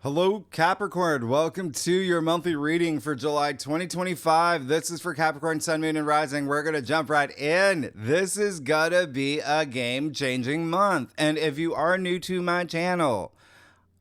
Hello, Capricorn. Welcome to your monthly reading for July 2025. This is for Capricorn, Sun, Moon, and Rising. We're going to jump right in. This is going to be a game-changing month. And if you are new to my channel,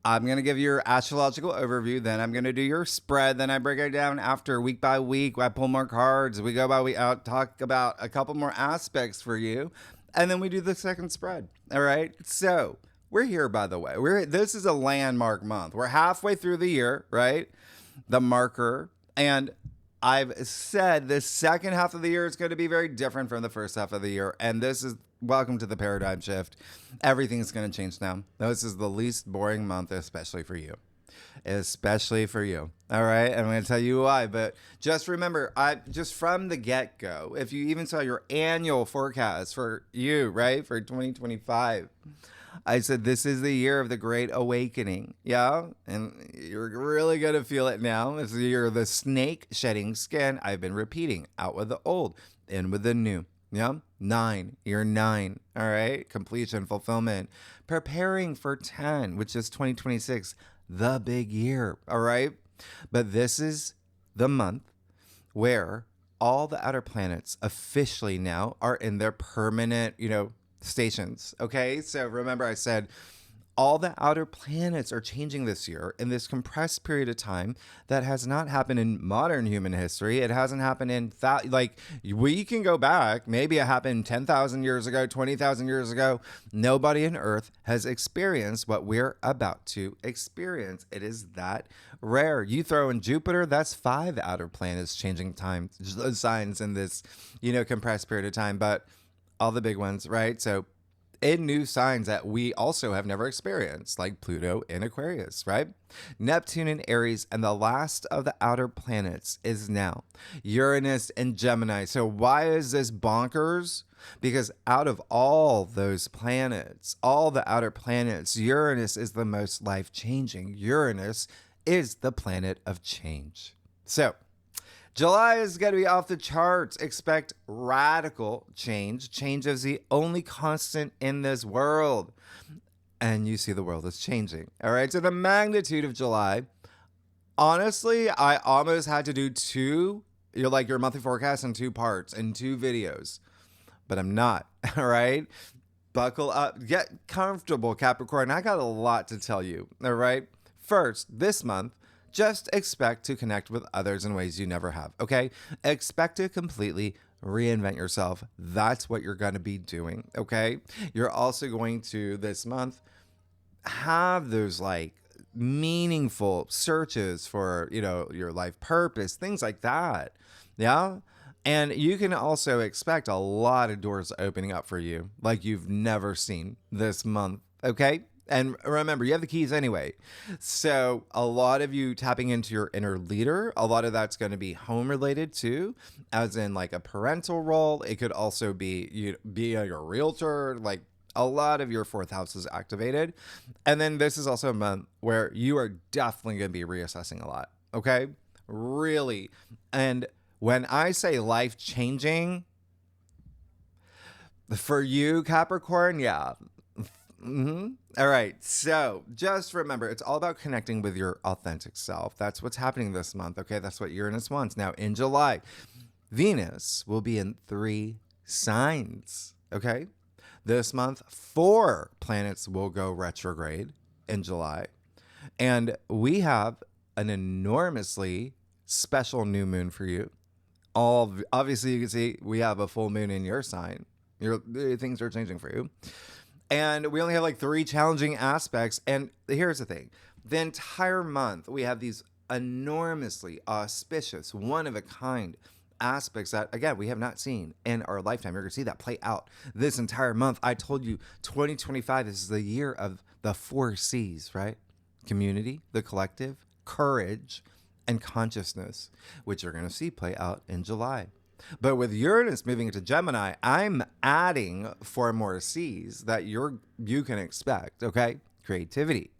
I'm going to give you your astrological overview. Then I'm going to do your spread. Then I break it down after week by week. I pull more cards. We go by week out, talk about a couple more aspects for you. And then we do the second spread. All right. So we're here, by the way. This is a landmark month. We're halfway through the year, right? The marker. And I've said the second half of the year is going to be very different from the first half of the year. And this is welcome to the paradigm shift. Everything's going to change now. This is the least boring month, especially for you. Especially for you. All right. I'm going to tell you why. But just remember, just from the get-go, if you even saw your annual forecast for you, right, for 2025, I said, this is the year of the great awakening. Yeah. And you're really going to feel it now. It's the year of the snake shedding skin. I've been repeating, out with the old, in with the new. Yeah. 9. Year 9. All right. Completion, fulfillment. Preparing for 10, which is 2026, the big year. All right. But this is the month where all the outer planets officially now are in their permanent, stations. Okay. So remember, I said all the outer planets are changing this year in this compressed period of time that has not happened in modern human history. It hasn't happened in we can go back. Maybe it happened 10,000 years ago, 20,000 years ago. Nobody on Earth has experienced what we're about to experience. It is that rare. You throw in Jupiter, that's 5 outer planets changing time signs in this, compressed period of time. But all the big ones, right? So in new signs that we also have never experienced, like Pluto in Aquarius, right? Neptune in Aries, and the last of the outer planets is now Uranus and Gemini. So why is this bonkers? Because out of all those planets, all the outer planets, Uranus is the most life-changing. Uranus is the planet of change. So July is going to be off the charts. Expect radical change. Change is the only constant in this world. And you see the world is changing. All right. So the magnitude of July, honestly, I almost had to do your monthly forecast in 2 parts, in 2 videos. But I'm not. All right. Buckle up. Get comfortable, Capricorn. I got a lot to tell you. All right. First, this month, just expect to connect with others in ways you never have, okay? Expect to completely reinvent yourself. That's what you're going to be doing, okay? You're also going to, this month, have those meaningful searches for, your life purpose, things like that, yeah? And you can also expect a lot of doors opening up for you like you've never seen this month, okay? And remember, you have the keys anyway. So a lot of you tapping into your inner leader, a lot of that's going to be home related too, as in a parental role. It could also be your realtor, a lot of your 4th house is activated. And then this is also a month where you are definitely going to be reassessing a lot. Okay. Really. And when I say life changing for you, Capricorn, yeah. Mm-hmm. All right. So just remember, it's all about connecting with your authentic self. That's what's happening this month. Okay. That's what Uranus wants. Now in July, Venus will be in 3 signs. Okay. This month, 4 planets will go retrograde in July. And we have an enormously special new moon for you. Obviously, you can see we have a full moon in your sign. Things are changing for you. And we only have 3 challenging aspects. And here's the thing. The entire month, we have these enormously auspicious, one-of-a-kind aspects that, again, we have not seen in our lifetime. You're going to see that play out this entire month. I told you 2025, this is the year of the 4 C's, right? Community, the collective, courage, and consciousness, which you're going to see play out in July. But with Uranus moving into Gemini, I'm adding 4 more C's that you can expect, okay? Creativity,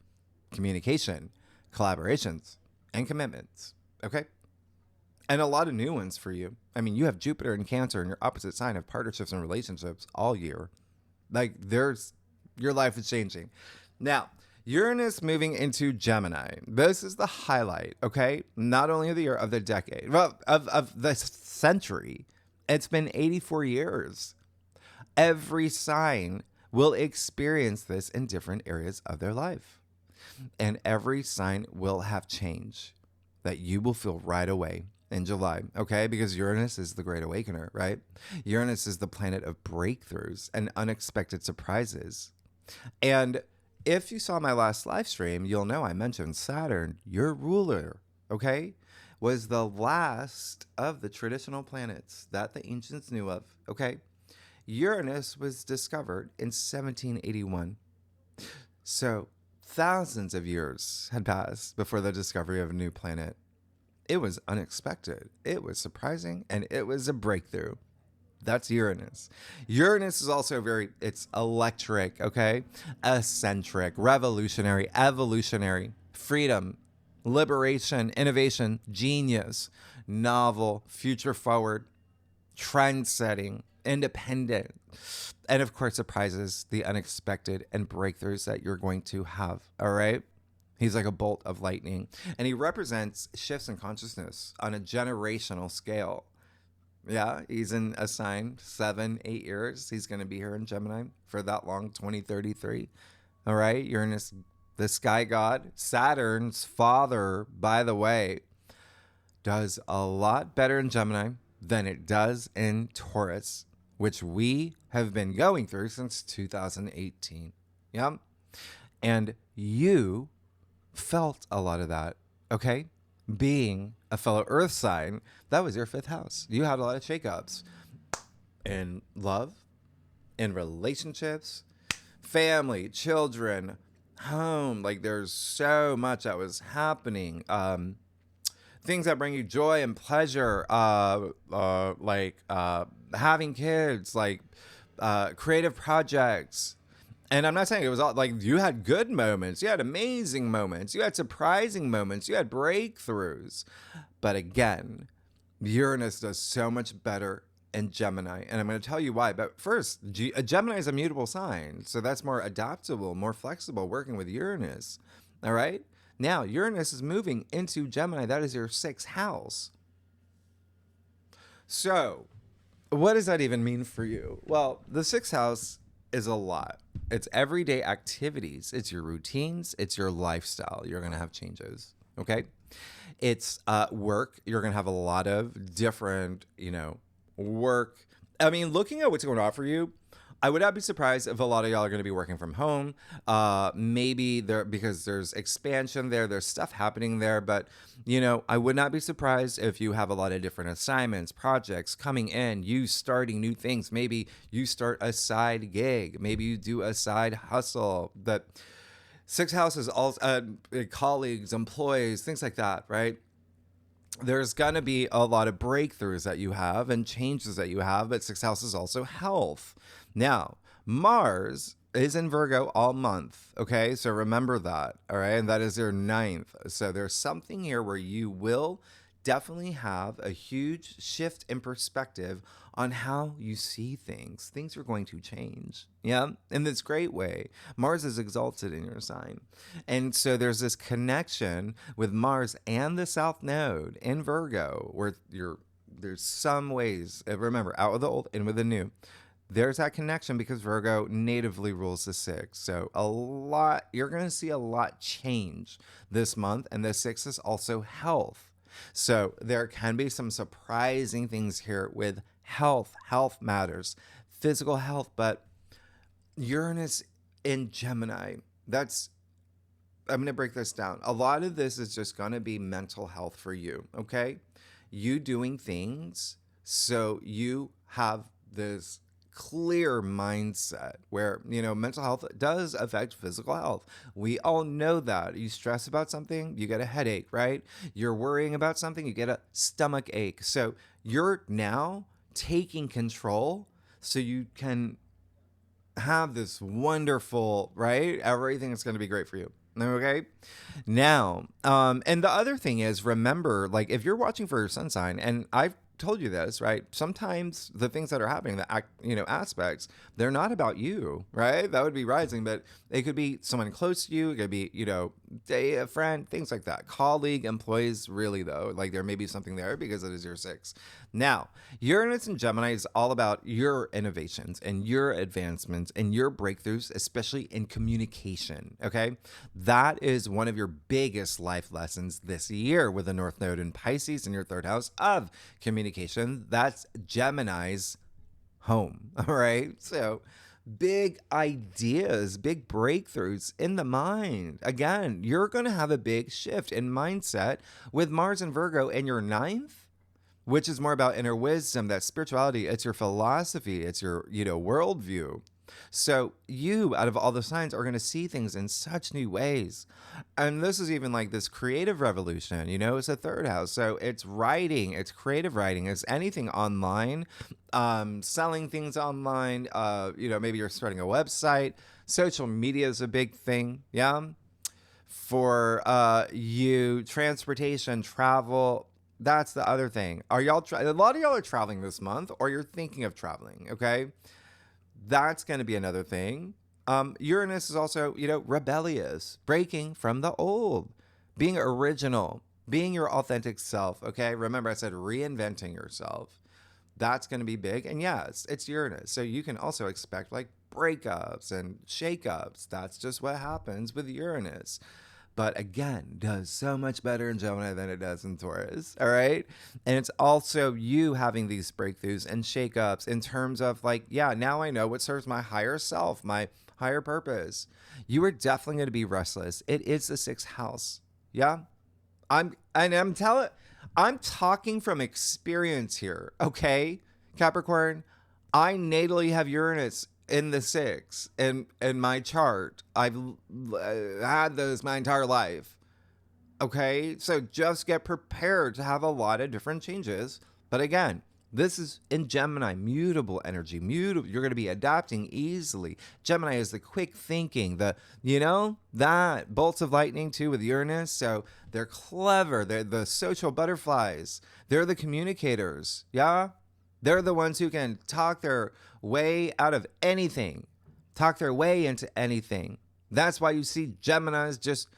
communication, collaborations, and commitments, okay? And a lot of new ones for you. I mean, you have Jupiter in Cancer and your opposite sign of partnerships and relationships all year. Your life is changing. Now, Uranus moving into Gemini. This is the highlight, okay? Not only of the year, of the decade, well, of the century. It's been 84 years. Every sign will experience this in different areas of their life. And every sign will have change that you will feel right away in July, okay? Because Uranus is the great awakener, right? Uranus is the planet of breakthroughs and unexpected surprises. And if you saw my last live stream, you'll know I mentioned Saturn, your ruler, okay, was the last of the traditional planets that the ancients knew of, okay? Uranus was discovered in 1781. So thousands of years had passed before the discovery of a new planet. It was unexpected, it was surprising, and it was a breakthrough. That's Uranus. Uranus is also it's electric, okay? Eccentric, revolutionary, evolutionary, freedom, liberation, innovation, genius, novel, future forward, trend setting, independent, and of course surprises, the unexpected, and breakthroughs that you're going to have, all right? He's like a bolt of lightning, and he represents shifts in consciousness on a generational scale. Yeah, he's in a sign 7-8 years. He's going to be here in Gemini for that long, 2033. All right, Uranus, the sky god, Saturn's father, by the way, does a lot better in Gemini than it does in Taurus, which we have been going through since 2018. Yeah, and you felt a lot of that, okay? Being a fellow earth sign, that was your fifth house. You had a lot of shakeups in love, in relationships, family, children, home. Like there's so much that was happening. Things that bring you joy and pleasure, like having kids, like creative projects. And I'm not saying it was all like you had good moments, you had amazing moments, you had surprising moments, you had breakthroughs. But again, Uranus does so much better in Gemini. And I'm going to tell you why. But first, Gemini is a mutable sign. So that's more adaptable, more flexible, working with Uranus. All right. Now, Uranus is moving into Gemini. That is your sixth house. So what does that even mean for you? Well, the sixth house is a lot. It's everyday activities. It's your routines. It's your lifestyle. You're going to have changes. Okay. It's work. You're going to have a lot of different, work. I mean, looking at what's going on for you, I would not be surprised if a lot of y'all are going to be working from home. Maybe because there's expansion there, there's stuff happening there. But, I would not be surprised if you have a lot of different assignments, projects coming in, you starting new things. Maybe you start a side gig. Maybe you do a side hustle. That sixth house is all colleagues, employees, things like that, right? There's going to be a lot of breakthroughs that you have and changes that you have, but sixth house is also health. Now, Mars is in Virgo all month, okay? So remember that, all right? And that is your ninth. So there's something here where you will definitely have a huge shift in perspective on how you see things. Things are going to change, yeah? In this great way. Mars is exalted in your sign. And so there's this connection with Mars and the South Node in Virgo where there's some ways, remember, out with the old, in with the new. There's that connection because Virgo natively rules the sixth. So you're going to see a lot change this month. And the sixth is also health. So there can be some surprising things here with health. Health matters, physical health, but Uranus in Gemini, I'm going to break this down. A lot of this is just going to be mental health for you, okay? You doing things so you have this clear mindset where, mental health does affect physical health. We all know that. You stress about something, you get a headache, right? You're worrying about something, you get a stomach ache. So you're now taking control so you can have this wonderful, right? Everything is going to be great for you. Okay. Now, and the other thing is, remember, like if you're watching for your sun sign, and I've told you this, right? Sometimes the things that are happening, aspects, they're not about you, right? That would be rising, but it could be someone close to you. It could be, a friend, things like that. Colleague, employees, really though, like there may be something there because it is your 6. Now, Uranus and Gemini is all about your innovations and your advancements and your breakthroughs, especially in communication, okay? That is one of your biggest life lessons this year with the North Node in Pisces in your 3rd house of communication. That's Gemini's home, all right? So big ideas, big breakthroughs in the mind. Again, you're going to have a big shift in mindset with Mars and Virgo in your 9th, which is more about inner wisdom, that spirituality. It's your philosophy. It's your, worldview. So you, out of all the signs, are going to see things in such new ways. And this is even like this creative revolution, it's a 3rd house. So it's writing, it's creative writing, it's anything online, selling things online, maybe you're starting a website. Social media is a big thing. Yeah. For you, transportation, travel. That's the other thing. Are y'all, a lot of y'all are traveling this month, or you're thinking of traveling, okay? That's going to be another thing. Uranus is also, rebellious, breaking from the old, being original, being your authentic self, okay? Remember, I said reinventing yourself. That's going to be big. And yes, it's Uranus. So you can also expect like breakups and shakeups. That's just what happens with Uranus. But again, does so much better in Gemini than it does in Taurus, all right? And it's also you having these breakthroughs and shakeups in terms of like, yeah, now I know what serves my higher self, my higher purpose. You are definitely going to be restless. It is the 6th house, yeah? I'm talking from experience here, okay? Capricorn, I natally have Uranus in the 6 in my chart. I've had those my entire life. Okay, so just get prepared to have a lot of different changes. But again, this is in Gemini, mutable energy, mutable. You're going to be adapting easily. Gemini is the quick thinking, that bolts of lightning too with Uranus. So they're clever. They're the social butterflies. They're the communicators. Yeah. They're the ones who can talk their way out of anything, talk their way into anything. That's why you see Geminis, just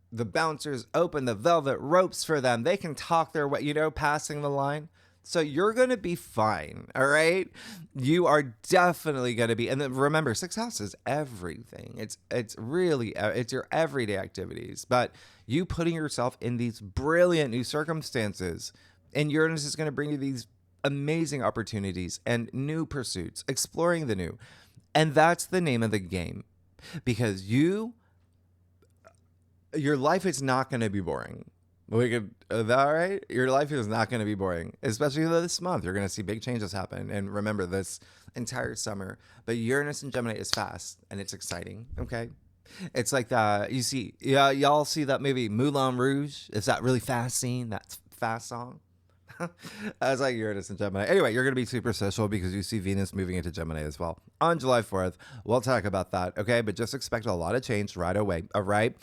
the bouncers open the velvet ropes for them. They can talk their way, passing the line. So you're going to be fine, all right? You are definitely going to be. And then remember, 6th house is everything. It's really, it's your everyday activities. But you putting yourself in these brilliant new circumstances, and Uranus is going to bring you these amazing opportunities and new pursuits, exploring the new. And that's the name of the game, because your life is not going to be boring. Is that all right? Your life is not going to be boring, especially this month. You're going to see big changes happen. And remember, this entire summer, but Uranus and Gemini is fast and it's exciting. Okay. It's like that. You see, y'all see that movie Moulin Rouge? It's that really fast scene, that fast song. That's like Uranus and Gemini. Anyway, you're going to be super social because you see Venus moving into Gemini as well. On July 4th, we'll talk about that, okay? But just expect a lot of change right away, all right?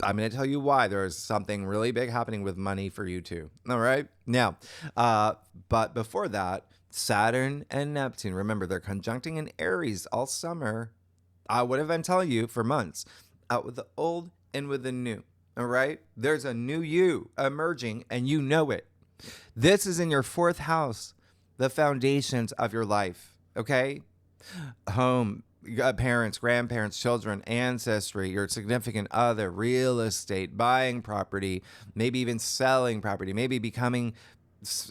I'm going to tell you why. There's something really big happening with money for you too, all right? Now, but before that, Saturn and Neptune, remember, they're conjuncting in Aries all summer. What have I been telling you for months? Out with the old and with the new, all right? There's a new you emerging and you know it. This is in your 4th house, the foundations of your life, okay? Home, parents, grandparents, children, ancestry, your significant other, real estate, buying property, maybe even selling property, maybe becoming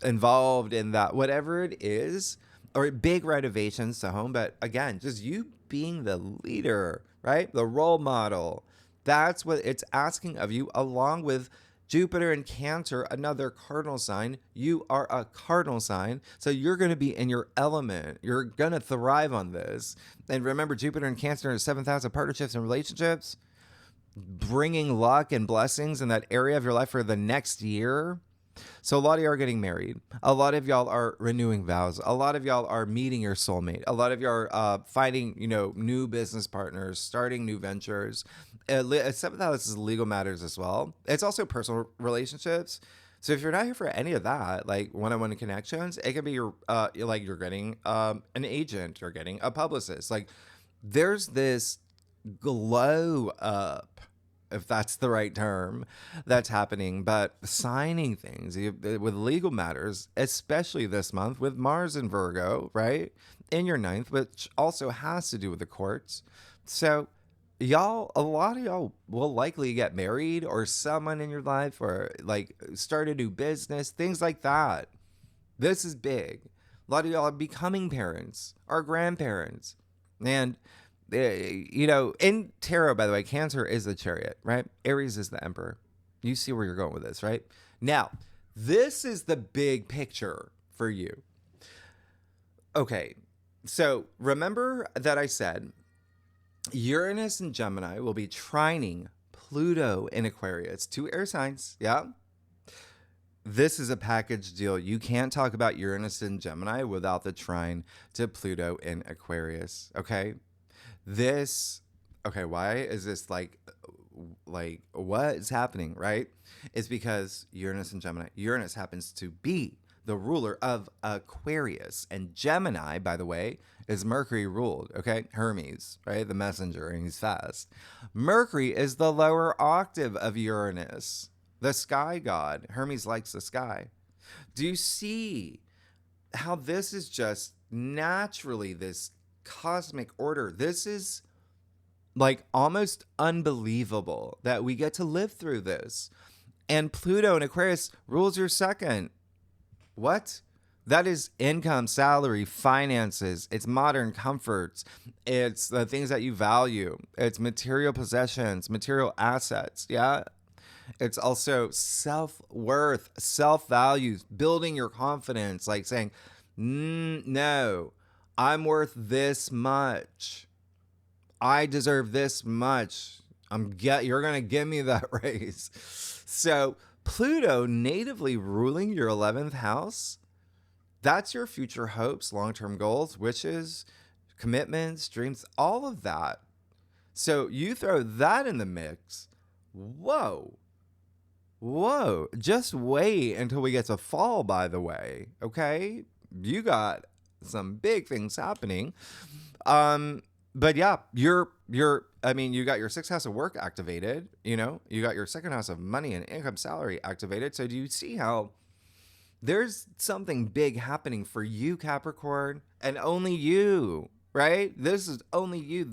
involved in that, whatever it is, or big renovations to home. But again, just you being the leader, right? The role model. That's what it's asking of you, along with Jupiter in Cancer, another cardinal sign. You are a cardinal sign, so you're going to be in your element. You're going to thrive on this. And remember, Jupiter in Cancer is 7th house of partnerships and relationships, bringing luck and blessings in that area of your life for the next year. So a lot of y'all are getting married. A lot of y'all are renewing vows. A lot of y'all are meeting your soulmate. A lot of y'all are finding, new business partners, starting new ventures. 7th house is legal matters as well. It's also personal relationships. So if you're not here for any of that, like one-on-one connections, it can be your like you're getting an agent, you're getting a publicist. Like there's this glow up, if that's the right term, that's happening. But signing things with legal matters, especially this month with Mars in Virgo, right? In your ninth, which also has to do with the courts. So a lot of y'all will likely get married or someone in your life or like start a new business, things like that. This is big. A lot of y'all are becoming parents or grandparents. And, in tarot, by the way, Cancer is the chariot, right? Aries is the emperor. You see where you're going with this, right? Now, this is the big picture for you. Okay, so remember that I said Uranus and Gemini will be trining Pluto in Aquarius, 2 air signs. Yeah. This is a package deal. You can't talk about Uranus and Gemini without the trine to Pluto in Aquarius. Okay. Why is this like what is happening, right? It's because Uranus and Gemini. Uranus happens to be the ruler of Aquarius. And Gemini, by the way, is Mercury ruled, okay? Hermes, right? The messenger, and he's fast. Mercury is the lower octave of Uranus, the sky god. Hermes likes the sky. Do you see how this is just naturally this cosmic order? This is like almost unbelievable that we get to live through this. And Pluto in Aquarius rules your second. What? That is income, salary, finances. It's modern comforts. It's the things that you value. It's material possessions, material assets. Yeah. It's also self-worth, self-values, building your confidence, like saying, no, I'm worth this much. I deserve this much. You're going to give me that raise. So Pluto natively ruling your 11th house, that's your future hopes, long-term goals, wishes, commitments, dreams, all of that. So you throw that in the mix. Whoa. Just wait until we get to fall, by the way. Okay? You got some big things happening. But yeah, you got your 6th house of work activated, you got your 2nd house of money and income, salary activated. So do you see how there's something big happening for you, Capricorn, and only you, right? This is only you,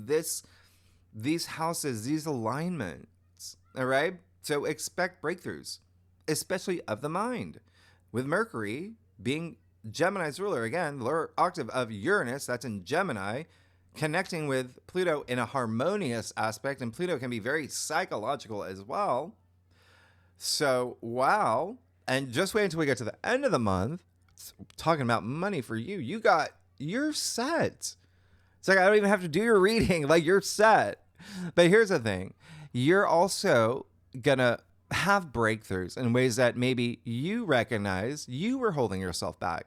these houses, these alignments, all right? So expect breakthroughs, especially of the mind. With Mercury being Gemini's ruler, again, lower octave of Uranus, that's in Gemini, connecting with Pluto in a harmonious aspect, and Pluto can be very psychological as well. So, wow. And just wait until we get to the end of the month, talking about money for you. You're set. It's like, I don't even have to do your reading. Like, you're set. But here's the thing. You're also going to have breakthroughs in ways that maybe you recognize you were holding yourself back.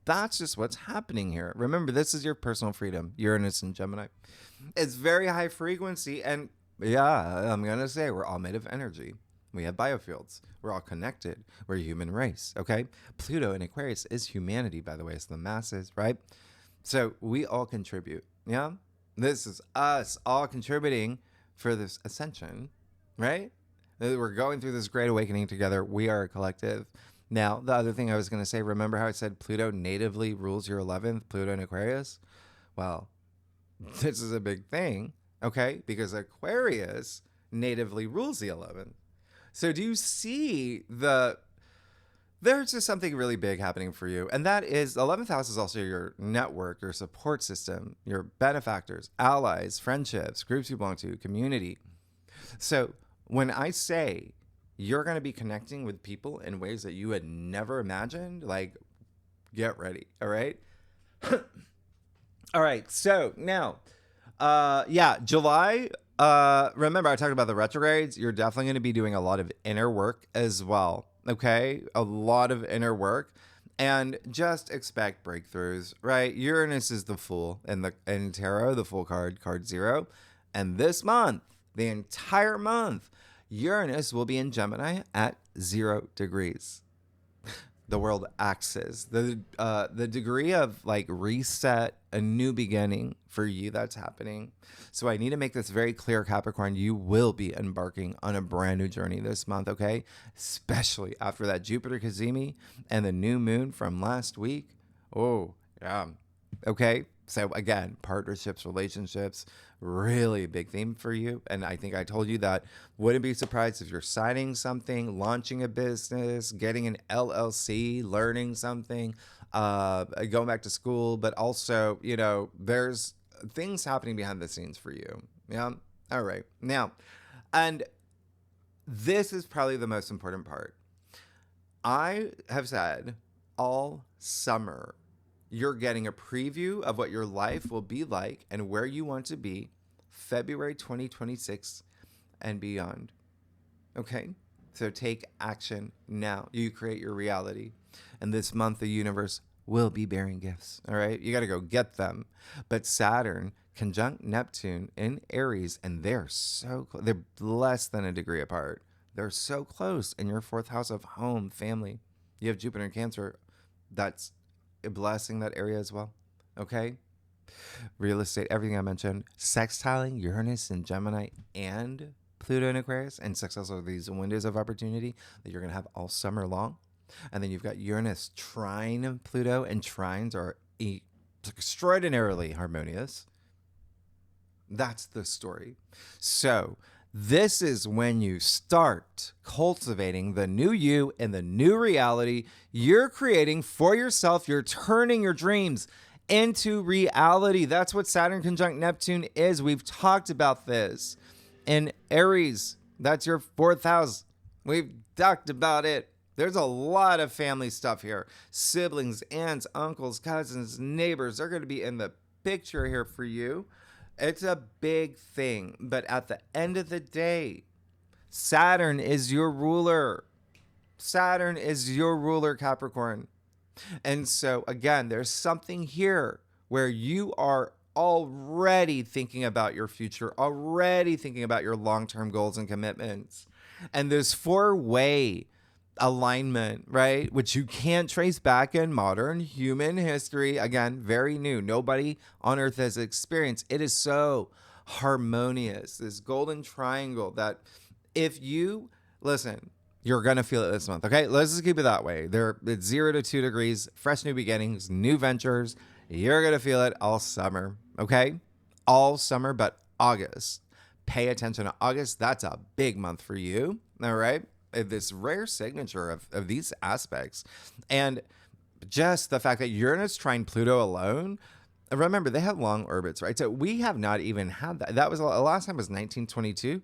That's just what's happening here. Remember, this is your personal freedom, Uranus and Gemini. It's very high frequency. And yeah, I'm going to say we're all made of energy. We have biofields. We're all connected. We're a human race, okay? Pluto in Aquarius is humanity, by the way. It's the masses, right? So we all contribute, yeah? This is us all contributing for this ascension, right? We're going through this great awakening together. We are a collective. Now, the other thing I was going to say, remember how I said Pluto natively rules your 11th, Pluto in Aquarius? Well, this is a big thing, okay? Because Aquarius natively rules the 11th. So do you see there's just something really big happening for you. And that is, the 11th house is also your network, your support system, your benefactors, allies, friendships, groups you belong to, community. So when I say you're going to be connecting with people in ways that you had never imagined, like, get ready. All right. All right. So now, July, remember I talked about the retrogrades. You're definitely going to be doing a lot of inner work as well. Okay. A lot of inner work, and just expect breakthroughs, right? Uranus is the Fool in tarot, the Fool card 0. And this month, the entire month, Uranus will be in Gemini at 0 degrees. the world axis, the degree of like reset, a new beginning for you that's happening. So I need to make this very clear, Capricorn. You will be embarking on a brand new journey this month, okay? Especially after that Jupiter Cazimi and the new moon from last week. Oh, yeah. Okay. So again, partnerships, relationships, really big theme for you. And I think I told you that. Wouldn't be surprised if you're signing something, launching a business, getting an LLC, learning something, going back to school. But also, you know, there's things happening behind the scenes for you. Yeah. All right. Now, and this is probably the most important part. I have said all summer, you're getting a preview of what your life will be like and where you want to be February 2026 and beyond. Okay? So take action now. You create your reality. And this month, the universe will be bearing gifts. All right? You got to go get them. But Saturn conjunct Neptune in Aries, and they're so close. They're less than a degree apart. They're so close in your fourth house of home, family. You have Jupiter in Cancer. That's blessing that area as well. Okay? Real estate, everything I mentioned. Sextiling Uranus and Gemini and Pluto in Aquarius. And sextiles are these windows of opportunity that you're going to have all summer long. And then you've got Uranus trine Pluto, and trines are extraordinarily harmonious. That's the story. So this is when you start cultivating the new you and the new reality you're creating for yourself. You're turning your dreams into reality. That's what Saturn conjunct Neptune is. We've talked about this. In Aries, that's your fourth house. We've talked about it. There's a lot of family stuff here. Siblings, aunts, uncles, cousins, neighbors. They're going to be in the picture here for you. It's a big thing, but at the end of the day, Saturn is your ruler. Saturn is your ruler, Capricorn. And so, again, there's something here where you are already thinking about your future, already thinking about your long-term goals and commitments. And this four-way alignment, right, which you can't trace back in modern human history. Again, very new. Nobody on earth has experienced. It is so harmonious, this golden triangle that if you listen, you're going to feel it this month. Okay, let's just keep it that way. It's 0 to 2 degrees, fresh new beginnings, new ventures. You're going to feel it all summer. Okay, all summer, but August. Pay attention to August. That's a big month for you. All right. This rare signature of these aspects. And just the fact that Uranus trine Pluto alone, remember, they have long orbits, right? So we have not even had that. That was the last time was 1922,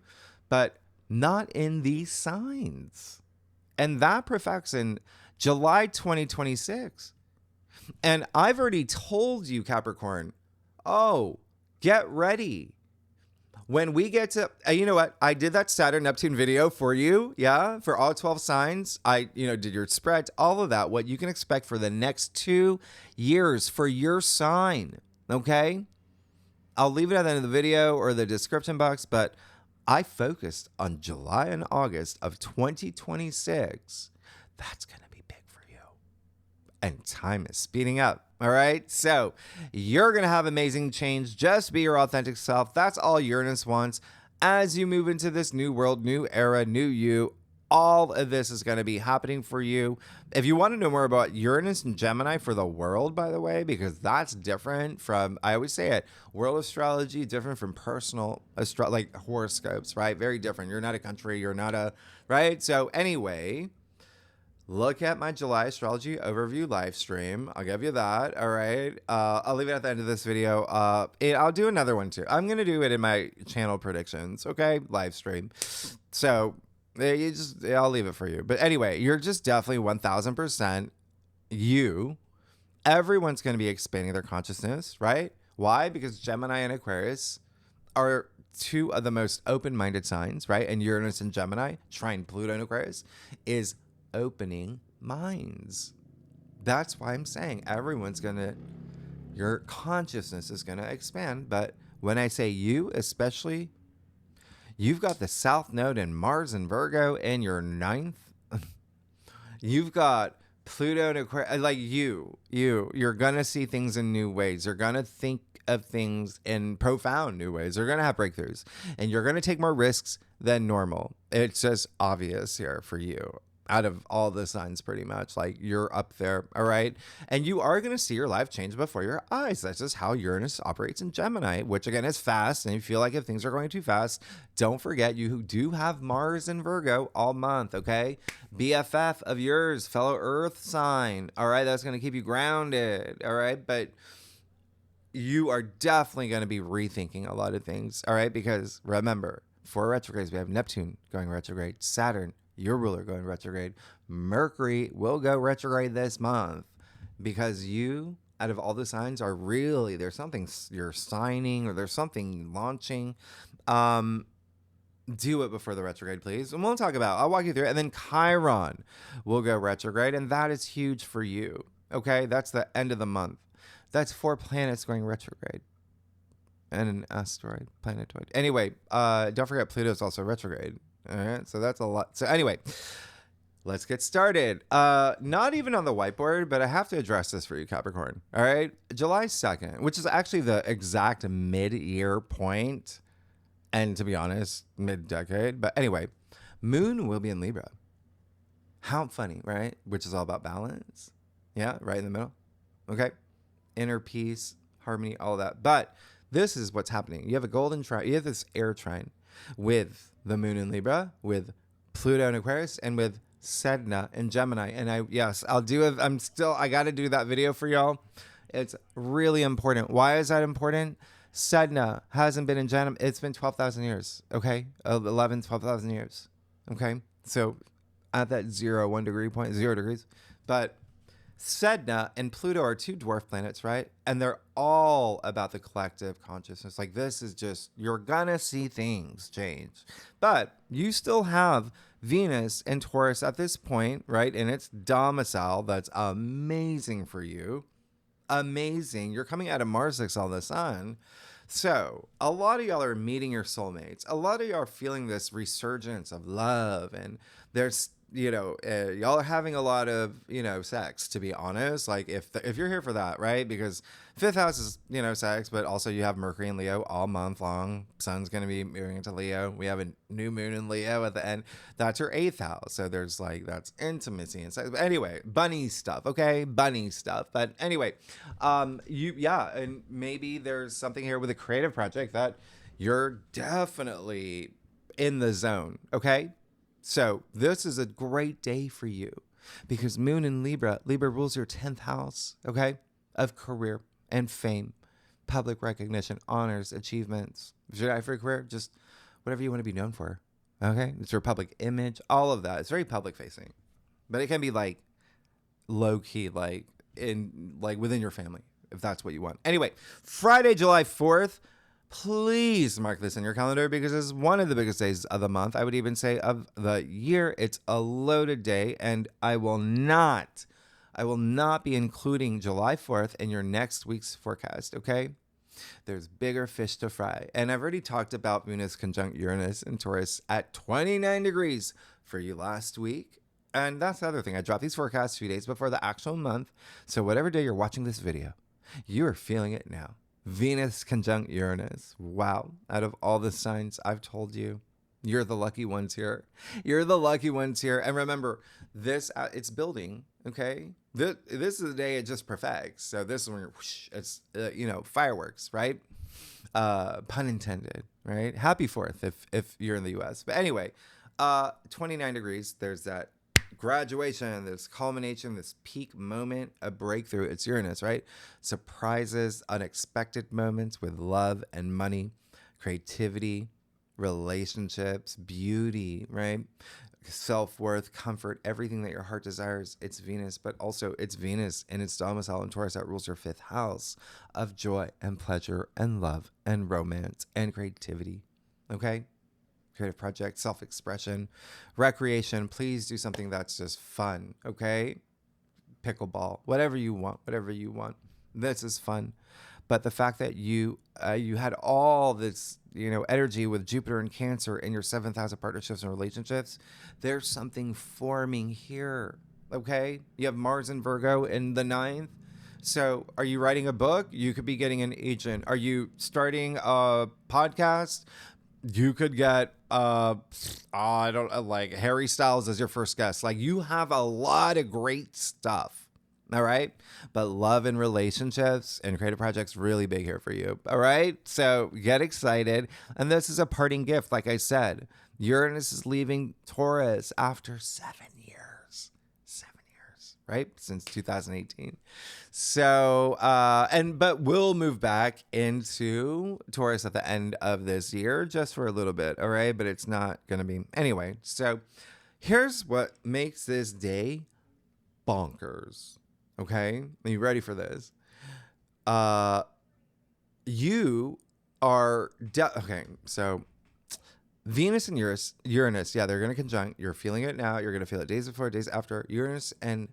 but not in these signs. And that perfects in July 2026. And I've already told you, Capricorn, oh, get ready. When we get to, you know what? I did that Saturn Neptune video for you. Yeah. For all 12 signs. I, did your spread, all of that, what you can expect for the next 2 years for your sign. Okay. I'll leave it at the end of the video or the description box, but I focused on July and August of 2026. That's going to be big for you. And time is speeding up. All right. So you're going to have amazing change. Just be your authentic self. That's all Uranus wants. As you move into this new world, new era, new you, all of this is going to be happening for you. If you want to know more about Uranus and Gemini for the world, by the way, because that's different from, I always say it, world astrology, different from personal like horoscopes, right? Very different. You're not a country. You're not a, right? So anyway, look at my July astrology overview live stream. I'll give you that. All right. I'll leave it at the end of this video. I'll do another one too. I'm going to do it in my channel predictions. Okay. Live stream. So I'll leave it for you. But anyway, you're just definitely 1000% you. Everyone's going to be expanding their consciousness, right? Why? Because Gemini and Aquarius are two of the most open-minded signs, right? And Uranus and Gemini, trine Pluto and Aquarius, is opening minds. That's why I'm saying your consciousness is going to expand. But when I say you, especially, you've got the South Node and Mars and Virgo in your 9th. You've got Pluto and Aquarius, like you're going to see things in new ways. You're going to think of things in profound new ways. You're going to have breakthroughs and you're going to take more risks than normal. It's just obvious here for you. Out of all the signs, pretty much, like you're up there, all right? And you are going to see your life change before your eyes. That's just how Uranus operates in Gemini, which again is fast. And you feel like if things are going too fast, don't forget you do have Mars in Virgo all month, okay? BFF of yours, fellow Earth sign, all right? That's going to keep you grounded, all right? But you are definitely going to be rethinking a lot of things, all right? Because remember, for retrogrades, we have Neptune going retrograde, Saturn, your ruler, going retrograde. Mercury will go retrograde this month because you, out of all the signs, are really, there's something you're signing or there's something launching. Do it before the retrograde, please. And we'll talk about, I'll walk you through it. And then Chiron will go retrograde, and that is huge for you. Okay, that's the end of the month. That's 4 planets going retrograde. And an asteroid, planetoid. Anyway, don't forget Pluto's also retrograde. All right, so that's a lot. So anyway, let's get started. Not even on the whiteboard, but I have to address this for you, Capricorn. All right, July 2nd, which is actually the exact mid-year point. And to be honest, mid-decade. But anyway, Moon will be in Libra. How funny, right? Which is all about balance. Yeah, right in the middle. Okay, inner peace, harmony, all that. But this is what's happening. You have a golden trine. You have this air trine with the Moon in Libra, with Pluto in Aquarius, and with Sedna in Gemini. And I got to do that video for y'all. It's really important. Why is that important? Sedna hasn't been in Gemini. It's been 12,000 years. Okay. 12,000 years. Okay. So at that 1 degree point, 0 degrees. But Sedna and Pluto are 2 dwarf planets, right? And they're all about the collective consciousness. Like this is just, you're gonna see things change. But you still have Venus and Taurus at this point, right? In its domicile. That's amazing for you. Amazing. You're coming out of Mars exile the sun. So a lot of y'all are meeting your soulmates. A lot of y'all are feeling this resurgence of love, and there's, y'all are having a lot of, sex, to be honest. Like if you're here for that, right? Because 5th house is, sex, but also you have Mercury in Leo all month long. Sun's going to be moving into Leo. We have a new moon in Leo at the end. That's your 8th house. So there's that's intimacy and sex. But anyway, bunny stuff. Okay. Bunny stuff. But anyway, and maybe there's something here with a creative project that you're definitely in the zone. Okay. So this is a great day for you because Moon in Libra rules your 10th house, okay, of career and fame, public recognition, honors, achievements. Should I for a career? Just whatever you want to be known for, okay? It's your public image, all of that. It's very public facing, but it can be low key, within your family, if that's what you want. Anyway, Friday, July 4th. Please mark this in your calendar because it's one of the biggest days of the month. I would even say of the year. It's a loaded day, and I will not be including July 4th in your next week's forecast, okay? There's bigger fish to fry. And I've already talked about Venus conjunct Uranus and Taurus at 29 degrees for you last week. And that's the other thing. I dropped these forecasts 2 days before the actual month. So whatever day you're watching this video, you are feeling it now. Venus conjunct Uranus. Wow. Out of all the signs I've told you, you're the lucky ones here. You're the lucky ones here. And remember, this, it's building, okay? This is the day it just perfects. So this is when you're, whoosh, it's, fireworks, right? Pun intended, right? Happy 4th if you're in the U.S. But anyway, 29 degrees, there's that graduation, this culmination, this peak moment, a breakthrough. It's Uranus, right? Surprises, unexpected moments with love and money, creativity, relationships, beauty, right? Self-worth, comfort, everything that your heart desires. It's Venus, but also it's Venus in its domicile in Taurus that rules your 5th house of joy and pleasure and love and romance and creativity. Okay? Creative project, self-expression, recreation. Please do something that's just fun, okay? Pickleball, whatever you want. This is fun. But the fact that you had all this, energy with Jupiter and Cancer in your 7th house of partnerships and relationships, there's something forming here. okay? You have Mars and Virgo in the ninth. So are you writing a book? You could be getting an agent. Are you starting a podcast? You could get I don't like Harry Styles as your first guest. Like, you have a lot of great stuff. All right. But love and relationships and creative projects really big here for you. All right. So get excited. And this is a parting gift. Like I said, Uranus is leaving Taurus after 7 years. 7 years, right? Since 2018. So, but we'll move back into Taurus at the end of this year just for a little bit. All right. But it's not going to be. Anyway, so here's what makes this day bonkers. Okay. Are you ready for this? You are, okay. So Venus and Uranus, yeah, they're going to conjunct. You're feeling it now. You're going to feel it days before, days after. Uranus and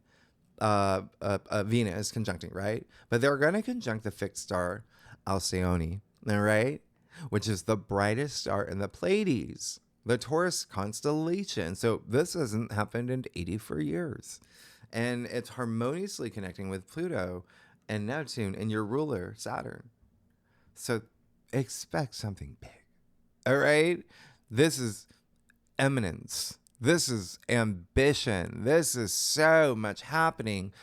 Venus conjuncting, right? But they're going to conjunct the fixed star Alcyone, all right? Which is the brightest star in the Pleiades, the Taurus constellation. So this hasn't happened in 84 years. And it's harmoniously connecting with Pluto and Neptune and your ruler, Saturn. So expect something big, all right? This is eminence. This is ambition. This is so much happening.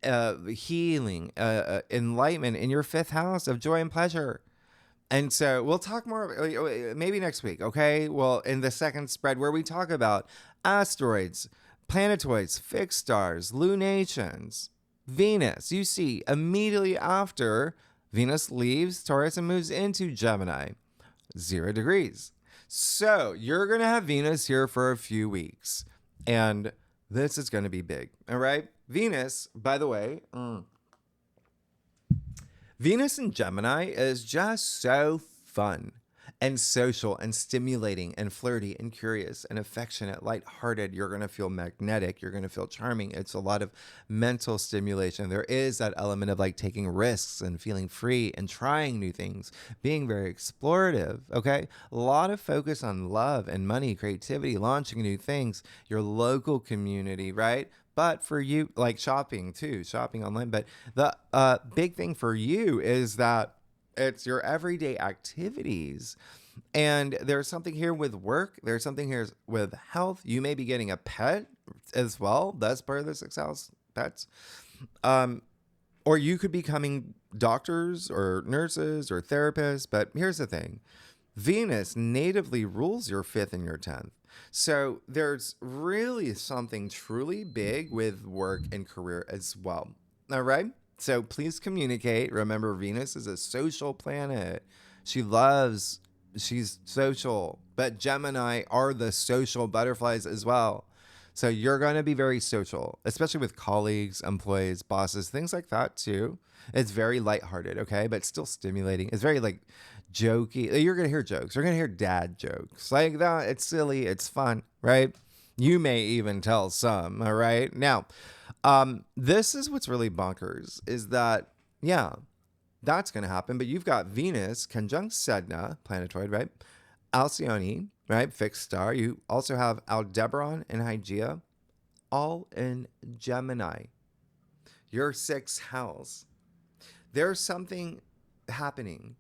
Healing, enlightenment in your fifth house of joy and pleasure. And so we'll talk more maybe next week, okay? Well, in the second spread where we talk about asteroids, planetoids, fixed stars, lunations, Venus. You see, immediately after Venus leaves Taurus and moves into Gemini, 0 degrees. So you're going to have Venus here for a few weeks. And this is going to be big. All right. Venus, by the way, Venus in Gemini is just so fun and social and stimulating and flirty and curious and affectionate, lighthearted. You're going to feel magnetic. You're going to feel charming. It's a lot of mental stimulation. There is that element of like taking risks and feeling free and trying new things, being very explorative. Okay. A lot of focus on love and money, creativity, launching new things, your local community, right? But for you, like shopping too, shopping online. But the big thing for you is that it's your everyday activities. And there's something here with work. There's something here with health. You may be getting a pet as well. That's part of the 6th house, pets. Or you could be becoming doctors or nurses or therapists. But here's the thing. Venus natively rules your 5th and your 10th. So there's really something truly big with work and career as well. All right. So please communicate. Remember, Venus is a social planet. She's social, but Gemini are the social butterflies as well. So you're going to be very social, especially with colleagues, employees, bosses, things like that too. It's very lighthearted, okay? But still stimulating. It's very like jokey. You're going to hear jokes. You're going to hear dad jokes like that. It's silly. It's fun, right? You may even tell some, all right? Now, this is what's really bonkers is that, yeah, that's going to happen. But you've got Venus conjunct Sedna, planetoid, right? Alcyone, right? Fixed star. You also have Aldebaran and Hygeia, all in Gemini. Your 6th house. There's something happening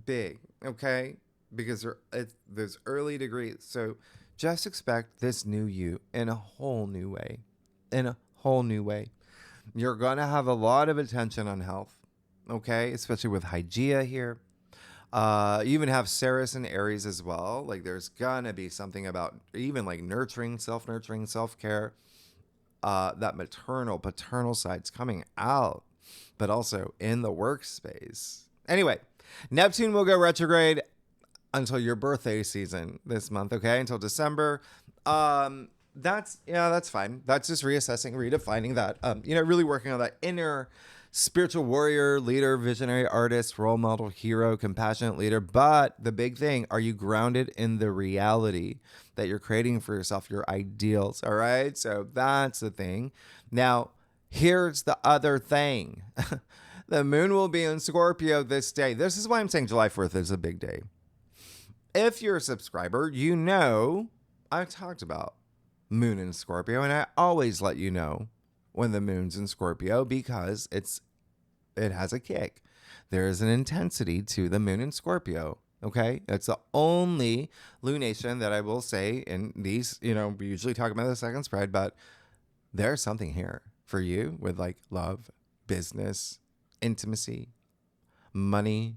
big, okay? Because there's early degrees. So just expect this new you in a whole new way. In a whole new way. You're going to have a lot of attention on health, okay? Especially with Hygeia here. You even have Ceres and Aries as well. Like there's going to be something about even like nurturing, self-care. That maternal, paternal side's coming out, but also in the workspace. Anyway, Neptune will go retrograde until your birthday season this month, okay? Until December. That's fine. That's just reassessing, redefining that, really working on that inner spiritual warrior, leader, visionary, artist, role model, hero, compassionate leader. But the big thing, are you grounded in the reality that you're creating for yourself, your ideals? All right. So that's the thing. Now, here's the other thing. The moon will be in Scorpio this day. This is why I'm saying July 4th is a big day. If you're a subscriber, you know I talked about moon in Scorpio, and I always let you know when the moon's in Scorpio because it has a kick. There is an intensity to the moon in Scorpio. Okay, that's the only lunation that I will say in these. We usually talk about the second spread, but there's something here for you with like love, business, intimacy, money,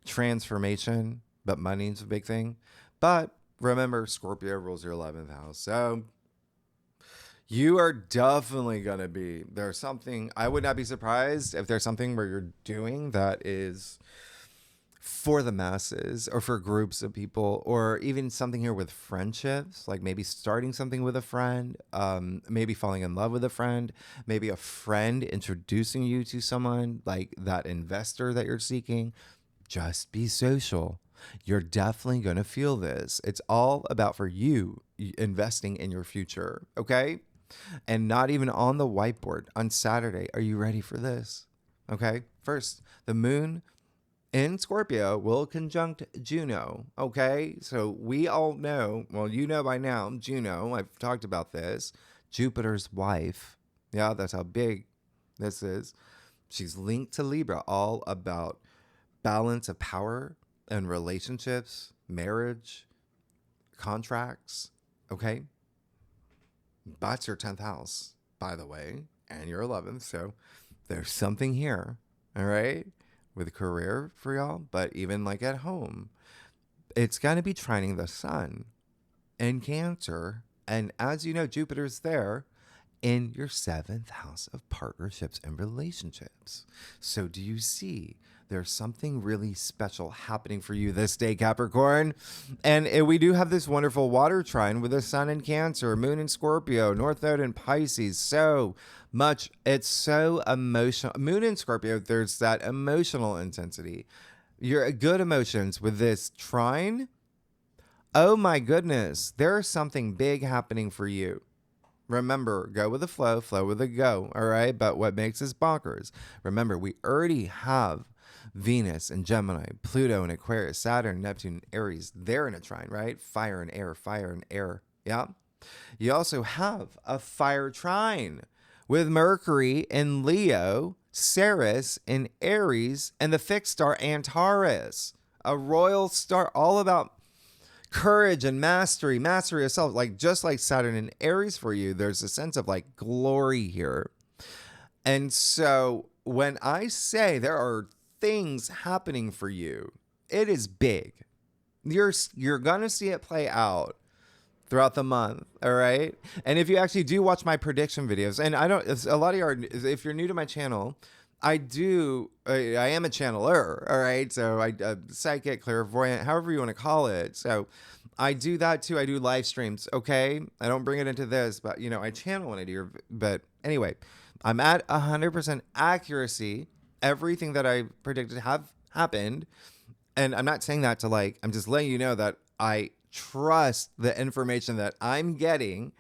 transformation. But money's a big thing. But remember, Scorpio rules your 11th house, so you are definitely going to be, there's something, I would not be surprised if there's something where you're doing that is for the masses or for groups of people, or even something here with friendships, like maybe starting something with a friend, maybe falling in love with a friend, maybe a friend introducing you to someone like that investor that you're seeking. Just be social. You're definitely going to feel this. It's all about for you investing in your future. Okay. And not even on the whiteboard on Saturday. Are you ready for this? Okay. First, the moon in Scorpio will conjunct Juno. Okay. So we all know, well, you know by now, Juno, I've talked about this, Jupiter's wife. Yeah. That's how big this is. She's linked to Libra, all about balance of power and relationships, marriage, contracts. Okay. That's your 10th house, by the way, and your 11th. So there's something here. All right. With career for y'all, but even like at home, it's going to be trining the sun in Cancer. And as you know, Jupiter's there in your 7th house of partnerships and relationships. So do you see there's something really special happening for you this day, Capricorn? And we do have this wonderful water trine with the sun in Cancer, moon in Scorpio, North Node in Pisces. So much. It's so emotional. Moon in Scorpio, there's that emotional intensity. Your good emotions with this trine. Oh my goodness. There's something big happening for you. Remember, go with the flow with the go. All right. But what makes us bonkers? Remember, we already have Venus and Gemini, Pluto and Aquarius, Saturn, Neptune, Aries. They're in a trine, right? Fire and air, fire and air. Yeah. You also have a fire trine with Mercury in Leo, Ceres in Aries, and the fixed star Antares, a royal star, all about courage and mastery of self. Like just like Saturn in Aries for you, there's a sense of like glory here. And so when I say there are things happening for you, it is big. You're gonna see it play out throughout the month. All right. And if you actually do watch my prediction videos, and I don't, a lot of you are, if you're new to my channel, I am a channeler. All right. So I psychic, clairvoyant, however you want to call it. So I do that too. I do live streams. Okay. I don't bring it into this, but I channel when I do. But anyway, I'm at 100% accuracy. Everything that I predicted have happened. And I'm not saying that to like, I'm just letting you know that I trust the information that I'm getting.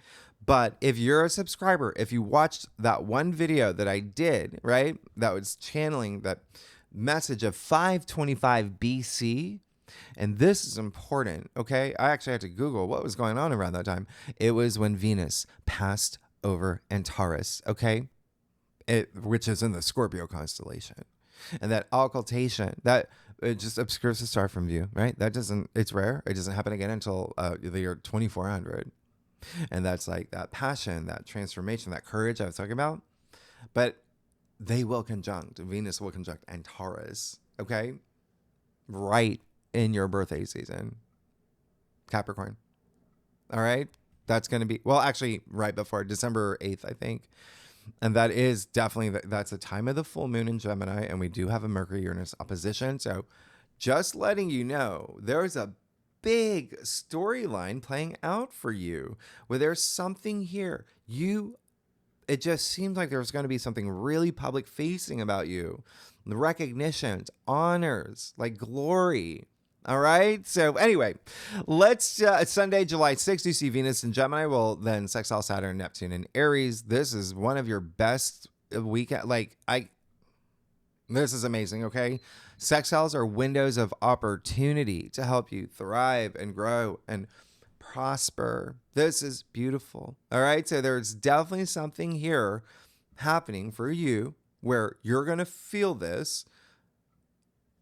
But if you're a subscriber, if you watched that one video that I did, right, that was channeling that message of 525 BC, and this is important, okay? I actually had to Google what was going on around that time. It was when Venus passed over Antares, okay? Which is in the Scorpio constellation. And that occultation, that it just obscures the star from view, right? It's rare. It doesn't happen again until the year 2400. And that's like that passion, that transformation, that courage I was talking about. But they will conjunct, Venus will conjunct Antares, okay? Right in your birthday season, Capricorn. All right? That's going to be, well, actually right before December 8th, I think. And that is definitely, that's the time of the full moon in Gemini. And we do have a Mercury-Uranus opposition. So just letting you know, there's a big storyline playing out for you where there's something here. It just seems like there's going to be something really public facing about you. The recognitions, honors, like glory. All right. So anyway, let's Sunday, July 6th, you see Venus in Gemini. Will then sextile Saturn, Neptune, and Aries. This is one of your best weekend. This is amazing. Okay. Sextiles are windows of opportunity to help you thrive and grow and prosper. This is beautiful. All right. So there's definitely something here happening for you where you're going to feel this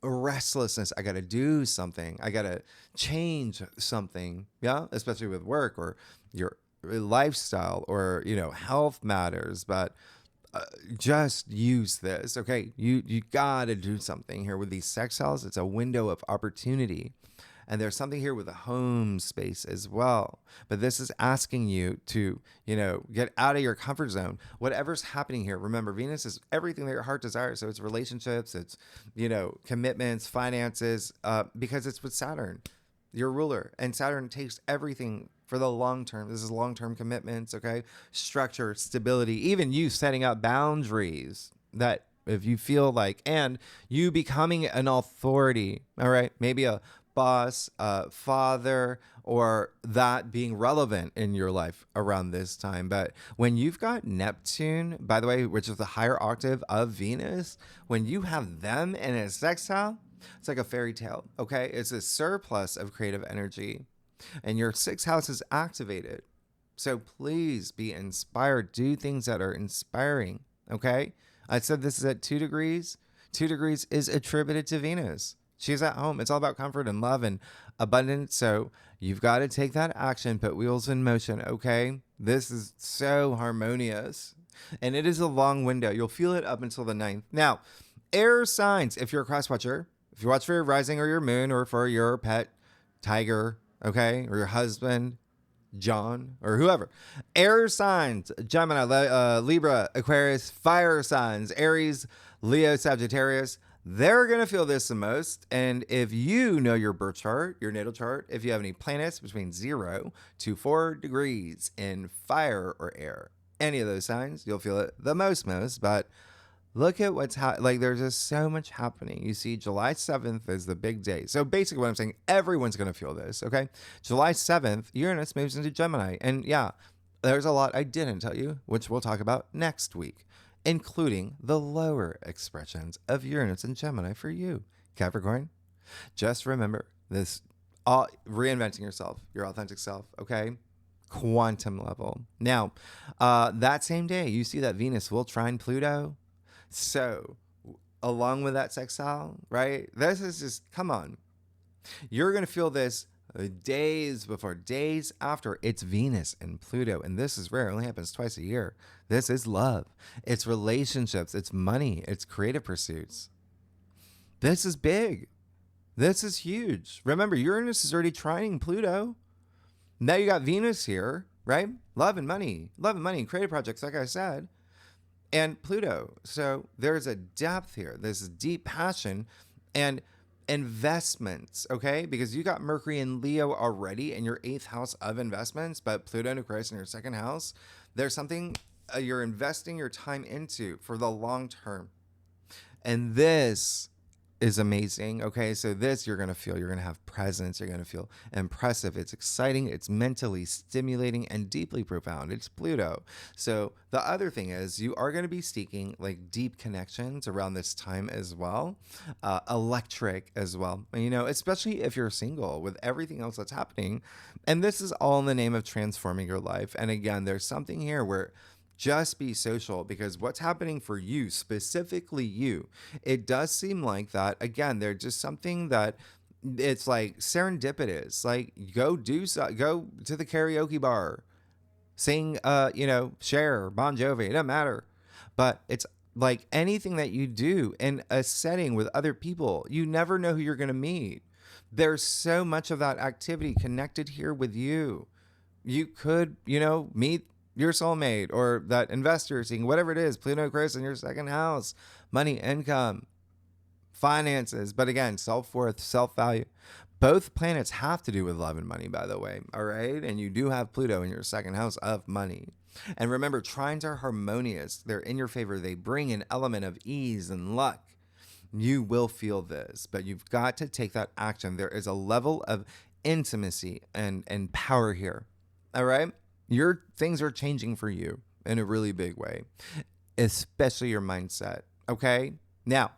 restlessness. I got to do something. I got to change something. Yeah. Especially with work or your lifestyle or, health matters. But just use this. Okay. You got to do something here with these sextiles. It's a window of opportunity. And there's something here with the home space as well. But this is asking you to, get out of your comfort zone. Whatever's happening here, remember, Venus is everything that your heart desires. So it's relationships, it's, commitments, finances, because it's with Saturn, your ruler. And Saturn takes everything for the long term. This is long-term commitments, okay? Structure, stability, even you setting up boundaries that if you feel like, and you becoming an authority, all right? Maybe a boss, father, or that being relevant in your life around this time. But when you've got Neptune, by the way, which is the higher octave of Venus, when you have them in a sextile, it's like a fairy tale, okay? It's a surplus of creative energy, and your sixth house is activated. So please be inspired. Do things that are inspiring, okay? I said this is at 2 degrees. 2 degrees is attributed to Venus. She's at home. It's all about comfort and love and abundance. So you've got to take that action, put wheels in motion, okay? This is so harmonious. And it is a long window. You'll feel it up until the 9th. Now, air signs, if you're a cross watcher, if you watch for your rising or your moon or for your pet tiger, okay, or your husband, John, or whoever. Air signs, Gemini, Libra, Aquarius, fire signs, Aries, Leo, Sagittarius, they're going to feel this the most. And if you know your birth chart, your natal chart, if you have any planets between 0 to 4 degrees in fire or air, any of those signs, you'll feel it the most. But look at what's there's just so much happening. You see, July 7th is the big day. So basically what I'm saying, everyone's going to feel this, okay? July 7th, Uranus moves into Gemini. And yeah, there's a lot I didn't tell you, which we'll talk about next week, including the lower expressions of Uranus and Gemini for you, Capricorn. Just remember this, all reinventing yourself, your authentic self, okay? Quantum level. Now, that same day, you see that Venus will trine Pluto. So, along with that sextile, right? This is just, come on. You're going to feel this days before, days after. It's Venus and Pluto, and this is rare. It only happens twice a year. This is love. It's relationships. It's money. It's creative pursuits. This is big. This is huge. Remember, Uranus is already trining Pluto. Now you got Venus here, right? Love and money, creative projects, like I said, and Pluto. So there's a depth here. There's a deep passion and investments, okay? Because you got Mercury and Leo already in your 8th house of investments, but Pluto and Aquarius in your 2nd house. There's something you're investing your time into for the long term. And this is amazing, okay? So this you're going to feel. You're going to have presence. You're going to feel impressive. It's exciting. It's mentally stimulating and deeply profound. It's Pluto. So the other thing is you are going to be seeking deep connections around this time as well. Electric as well, especially if you're single with everything else that's happening. And this is all in the name of transforming your life. And again, there's something here where just be social, because what's happening for you, specifically you, it does seem like that. Again, there's just something that it's serendipitous. Go to the karaoke bar, sing, Cher, Bon Jovi, it doesn't matter. But it's like anything that you do in a setting with other people, you never know who you're going to meet. There's so much of that activity connected here with you. You could, meet your soulmate or that investor seeing whatever it is, Pluto, Aquarius in your 2nd house, money, income, finances. But again, self-worth, self-value. Both planets have to do with love and money, by the way. All right. And you do have Pluto in your 2nd house of money. And remember, trines are harmonious. They're in your favor. They bring an element of ease and luck. You will feel this, but you've got to take that action. There is a level of intimacy and power here. All right. Your things are changing for you in a really big way, especially your mindset. Okay. Now,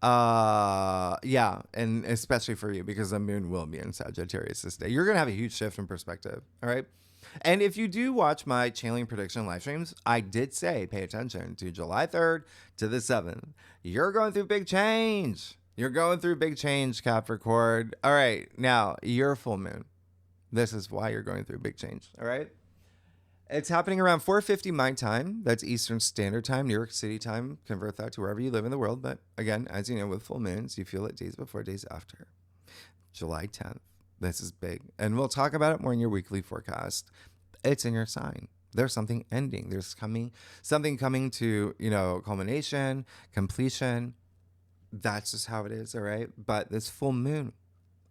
and especially for you, because the moon will be in Sagittarius this day. You're going to have a huge shift in perspective. All right. And if you do watch my channeling prediction live streams, I did say pay attention to July 3rd to the 7th. You're going through big change. You're going through big change, Capricorn. All right, now your full moon. This is why you're going through big change. All right. It's happening around 4:50 my time. That's Eastern Standard Time, New York City time. Convert that to wherever you live in the world. But again, as you know, with full moons, you feel it days before, days after. July 10th. This is big. And we'll talk about it more in your weekly forecast. It's in your sign. There's something ending. There's something coming to, culmination, completion. That's just how it is, all right? But this full moon,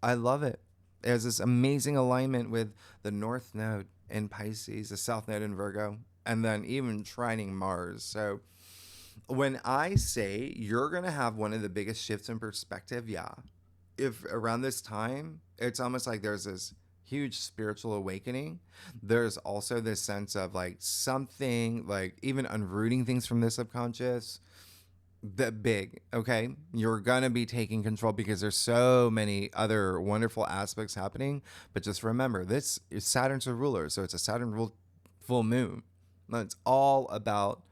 I love it. There's this amazing alignment with the North Node in Pisces, the South Node in Virgo, and then even trining Mars. So when I say you're going to have one of the biggest shifts in perspective, yeah. If around this time, it's almost like there's this huge spiritual awakening. There's also this sense of like something, like even unrooting things from the subconscious. That big, okay? You're gonna be taking control because there's so many other wonderful aspects happening. But just remember, this is Saturn's a ruler, so it's a Saturn ruled full moon. It's all about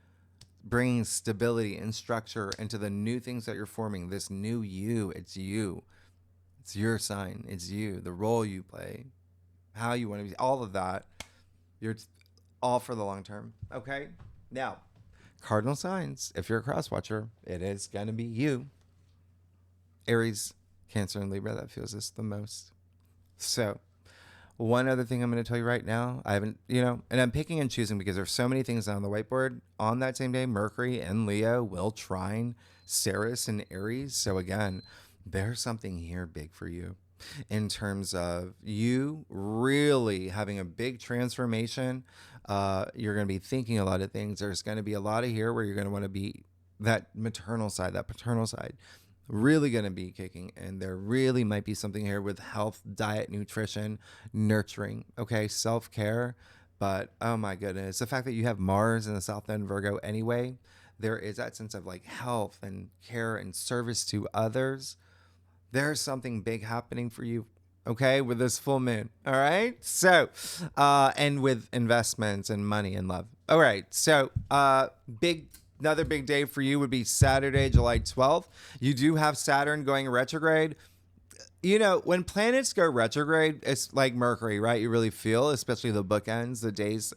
bringing stability and structure into the new things that you're forming. This new you, it's you. It's your sign. It's you. The role you play, how you want to be, all of that. You're all for the long term, okay? Now, cardinal signs. If you're a cross watcher, it is going to be you. Aries, Cancer, and Libra, that feels this the most. So, one other thing I'm going to tell you right now, I haven't, and I'm picking and choosing because there's so many things on the whiteboard. On that same day, Mercury and Leo will trine Ceres and Aries. So again, there's something here big for you in terms of you really having a big transformation. You're going to be thinking a lot of things. There's going to be a lot of here where you're going to want to be that maternal side, that paternal side, really going to be kicking. And there really might be something here with health, diet, nutrition, nurturing, okay, self-care. But oh my goodness, the fact that you have Mars in the South Node Virgo anyway, there is that sense of like health and care and service to others. There's something big happening for you, okay, with this full moon. All right. So, and with investments and money and love. All right. So, another big day for you would be Saturday, July 12th. You do have Saturn going retrograde. When planets go retrograde, it's like Mercury, right? You really feel, especially the bookends, the days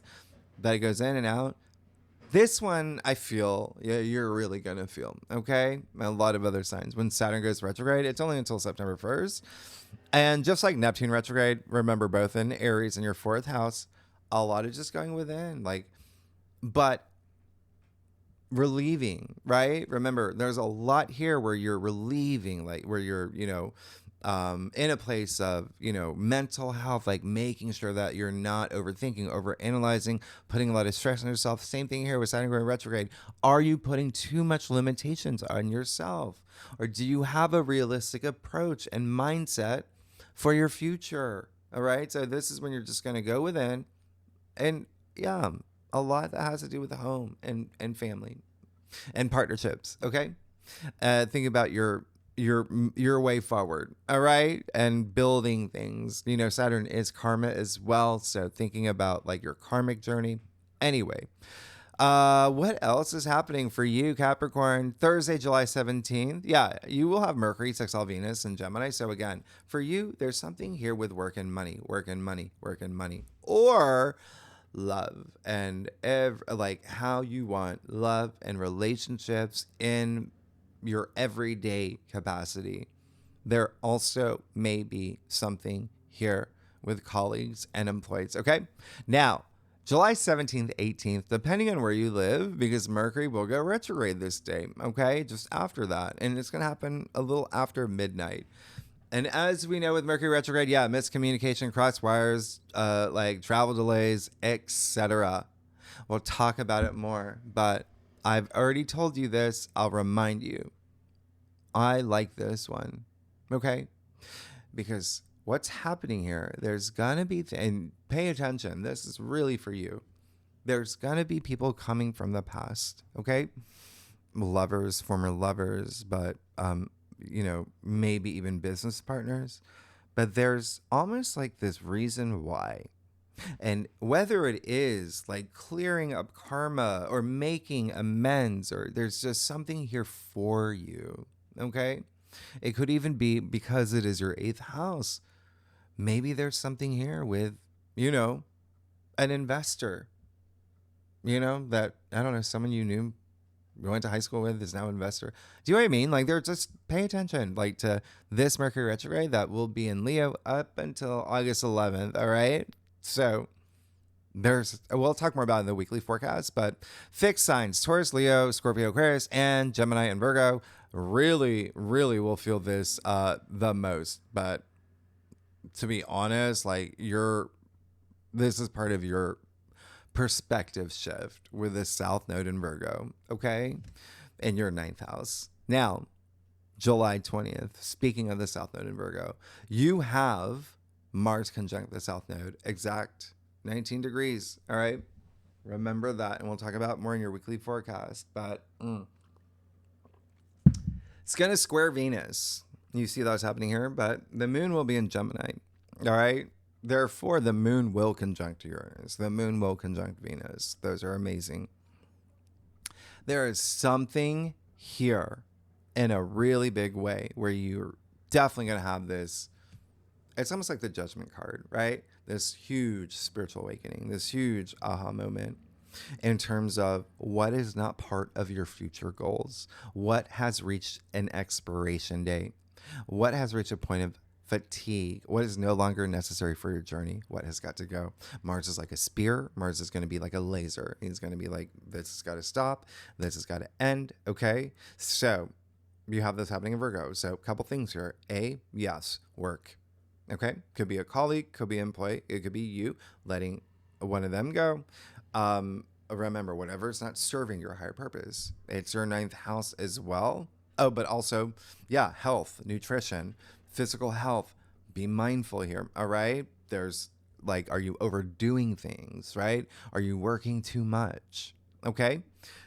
that it goes in and out. This one, I feel, you're really going to feel, okay? A lot of other signs. When Saturn goes retrograde, it's only until September 1st. And just like Neptune retrograde, remember both in Aries in your 4th house, a lot of just going within, but relieving, right? Remember, there's a lot here where you're relieving, where you're, in a place of, mental health, making sure that you're not overthinking, overanalyzing, putting a lot of stress on yourself. Same thing here with Saturn going retrograde. Are you putting too much limitations on yourself? Or do you have a realistic approach and mindset for your future? All right. So this is when you're just going to go within. And yeah, a lot that has to do with the home and family and partnerships. Okay. Think about your way forward, all right, and building things. Saturn is karma as well, so thinking about your karmic journey. Anyway, what else is happening for you, Capricorn? Thursday, July 17th. Yeah, you will have Mercury sextile Venus in Gemini. So again, for you, there's something here with work and money, or love and how you want love and relationships in your everyday capacity. There also may be something here with colleagues and employees. Okay. Now, July 17th, 18th, depending on where you live, because Mercury will go retrograde this day. Okay. Just after that. And it's going to happen a little after midnight. And as we know with Mercury retrograde, miscommunication, cross wires, travel delays, etc. We'll talk about it more, but I've already told you this. I'll remind you. I like this one, okay? Because what's happening here, there's going to be, and pay attention, this is really for you. There's going to be people coming from the past, okay? Lovers, former lovers, but, maybe even business partners. But there's almost this reason why. And whether it is like clearing up karma or making amends, or there's just something here for you. Okay. It could even be because it is your 8th house. Maybe there's something here with, an investor, that, I don't know, someone you knew, you went to high school with is now an investor. Do you know what I mean? Like, they're just pay attention, like, to this Mercury retrograde that will be in Leo up until August 11th. All right. So we'll talk more about it in the weekly forecast, but fixed signs, Taurus, Leo, Scorpio, Aquarius, and Gemini and Virgo really, really will feel this the most. But to be honest, like, this is part of your perspective shift with the South Node in Virgo, okay? In your 9th house. Now, July 20th, speaking of the South Node in Virgo, you have Mars conjunct the South Node, exact 19 degrees, all right? Remember that, and we'll talk about more in your weekly forecast, but it's going to square Venus. You see that's happening here, but the moon will be in Gemini, all right? Therefore, the moon will conjunct Uranus. The moon will conjunct Venus. Those are amazing. There is something here in a really big way where you're definitely going to have this. It's almost like the Judgment card, right? This huge spiritual awakening, this huge aha moment in terms of what is not part of your future goals, what has reached an expiration date, what has reached a point of fatigue, what is no longer necessary for your journey, what has got to go. Mars is like a spear. Mars is going to be like a laser. He's going to be like, this has got to stop. This has got to end. Okay. So you have this happening in Virgo. So a couple things here. Yes, work. Okay. Could be a colleague, could be an employee. It could be you letting one of them go. Remember, whatever is not serving your higher purpose. It's your 9th house as well. Oh, but also, health, nutrition, physical health. Be mindful here. All right. There's like, are you overdoing things, right? Are you working too much? Okay.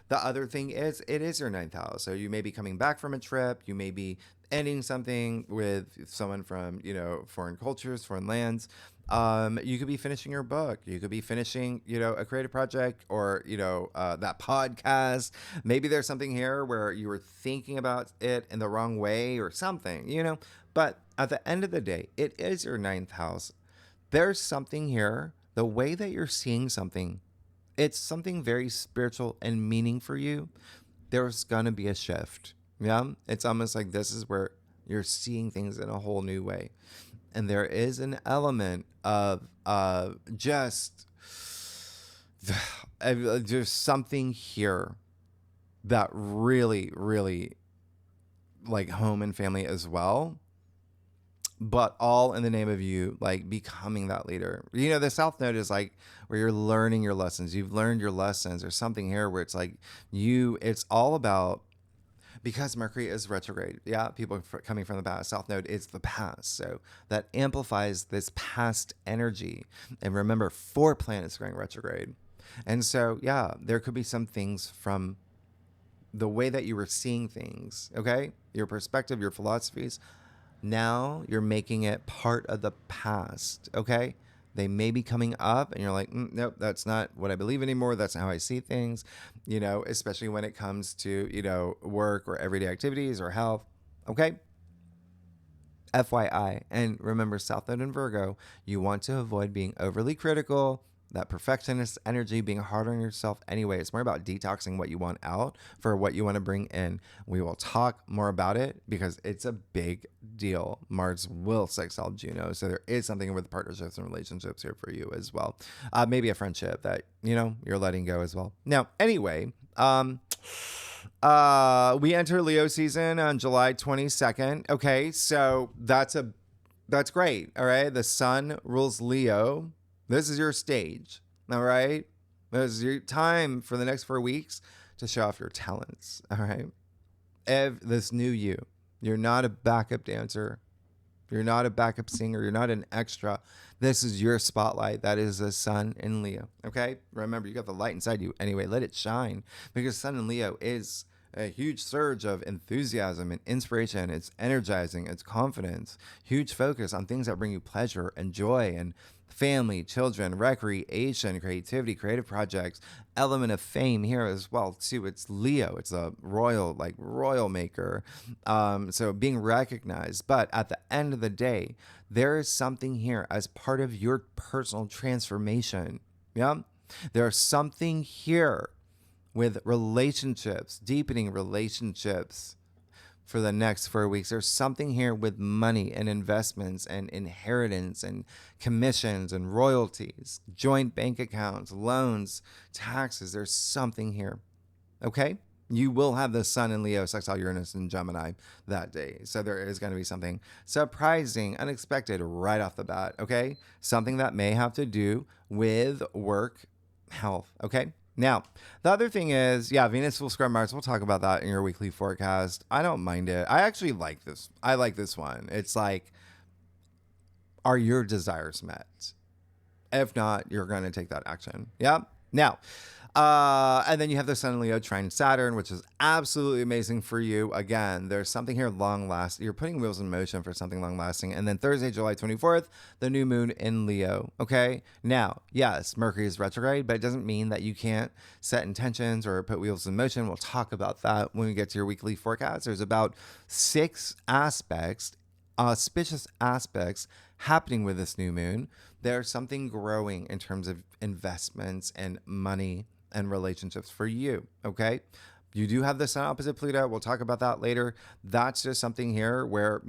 The other thing is, it is your 9th house. So you may be coming back from a trip. You may be ending something with someone from, foreign cultures, foreign lands. You could be finishing your book. You could be finishing, a creative project, or, that podcast. Maybe there's something here where you were thinking about it in the wrong way or something, but at the end of the day, it is your 9th house. There's something here, the way that you're seeing something, it's something very spiritual and meaning for you. There's going to be a shift. Yeah. It's almost like this is where you're seeing things in a whole new way. And there is an element of just there's something here that really, really, like, home and family as well, but all in the name of you, like, becoming that leader. The South Node is like where you're learning your lessons. You've learned your lessons. There's something here where it's like it's all about, because Mercury is retrograde. Yeah, people coming from the past. South Node is the past. So that amplifies this past energy. And remember, 4 planets going retrograde. And so, there could be some things from the way that you were seeing things, okay? Your perspective, your philosophies. Now you're making it part of the past, okay? They may be coming up and you're like, nope, that's not what I believe anymore. That's not how I see things, especially when it comes to, work or everyday activities or health. Okay. FYI. And remember, South Node and Virgo, you want to avoid being overly critical, that perfectionist energy, being hard on yourself anyway. It's more about detoxing what you want out for what you want to bring in. We will talk more about it because it's a big deal. Mars will sextile Juno. So there is something with partnerships and relationships here for you as well. Maybe a friendship that, you're letting go as well. Now, anyway, we enter Leo season on July 22nd. Okay. So that's great. All right. The sun rules Leo. This is your stage, all right? This is your time for the next 4 weeks to show off your talents, all right? This new you. You're not a backup dancer. You're not a backup singer. You're not an extra. This is your spotlight. That is the sun in Leo, okay? Remember, you got the light inside you. Anyway, let it shine, because sun in Leo is a huge surge of enthusiasm and inspiration. It's energizing. It's confidence. Huge focus on things that bring you pleasure and joy and family, children, recreation, creativity, creative projects, element of fame here as well too. It's Leo. It's a royal, like royal maker. So being recognized. But at the end of the day, there is something here as part of your personal transformation. Yeah. There's something here with relationships, deepening relationships for the next 4 weeks. There's something here with money and investments and inheritance and commissions and royalties, joint bank accounts, loans, taxes. There's something here. Okay? You will have the sun in Leo, sextile Uranus and Gemini that day. So there is going to be something surprising, unexpected right off the bat. Okay? Something that may have to do with work, health. Okay? Now, the other thing is, yeah, Venus will square Mars. We'll talk about that in your weekly forecast. I don't mind it. I actually like this. I like this one. It's like, are your desires met? If not, you're going to take that action. Yeah. Now, and then you have the Sun and Leo trine Saturn, which is absolutely amazing for you. Again, there's something here long lasting. You're putting wheels in motion for something long lasting. And then Thursday, July 24th, the new moon in Leo. Okay. Now, yes, Mercury is retrograde, but it doesn't mean that you can't set intentions or put wheels in motion. We'll talk about that when we get to your weekly forecast. There's about 6 aspects, auspicious aspects happening with this new moon. There's something growing in terms of investments and money and relationships for you. Okay. You do have the sun opposite Pluto. We'll talk about that later. That's just something here where,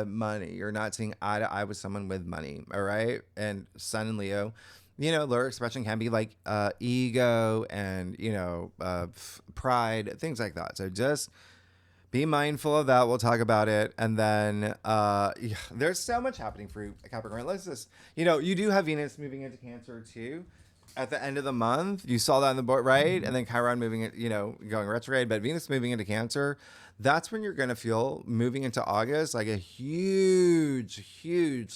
money. You're not seeing eye to eye with someone with money. All right. And Sun and Leo, lower expression can be like ego and, pride, things like that. So just be mindful of that. We'll talk about it. And then there's so much happening for you, Capricorn. Let's just, you do have Venus moving into Cancer too. At the end of the month, you saw that on the board, right? And then Chiron moving it, going retrograde, but Venus moving into Cancer. That's when you're going to feel moving into August, like a huge,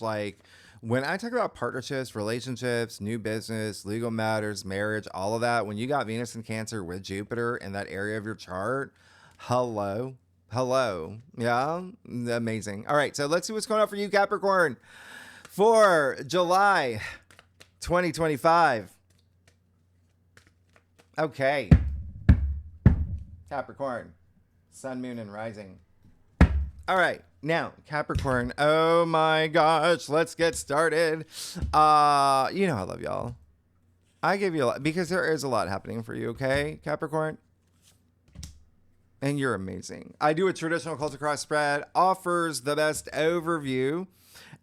like when I talk about partnerships, relationships, new business, legal matters, marriage, all of that, when you got Venus in Cancer with Jupiter in that area of your chart, hello. Yeah. Amazing. All right. So let's see what's going on for you, Capricorn, for July 2025. Okay. Capricorn, sun, moon, and rising. All right. Now, Capricorn. Oh my gosh. Let's get started. I love y'all. I give you a lot because there is a lot happening for you. Okay, Capricorn. And you're amazing. I do a traditional cult across spread, offers the best overview.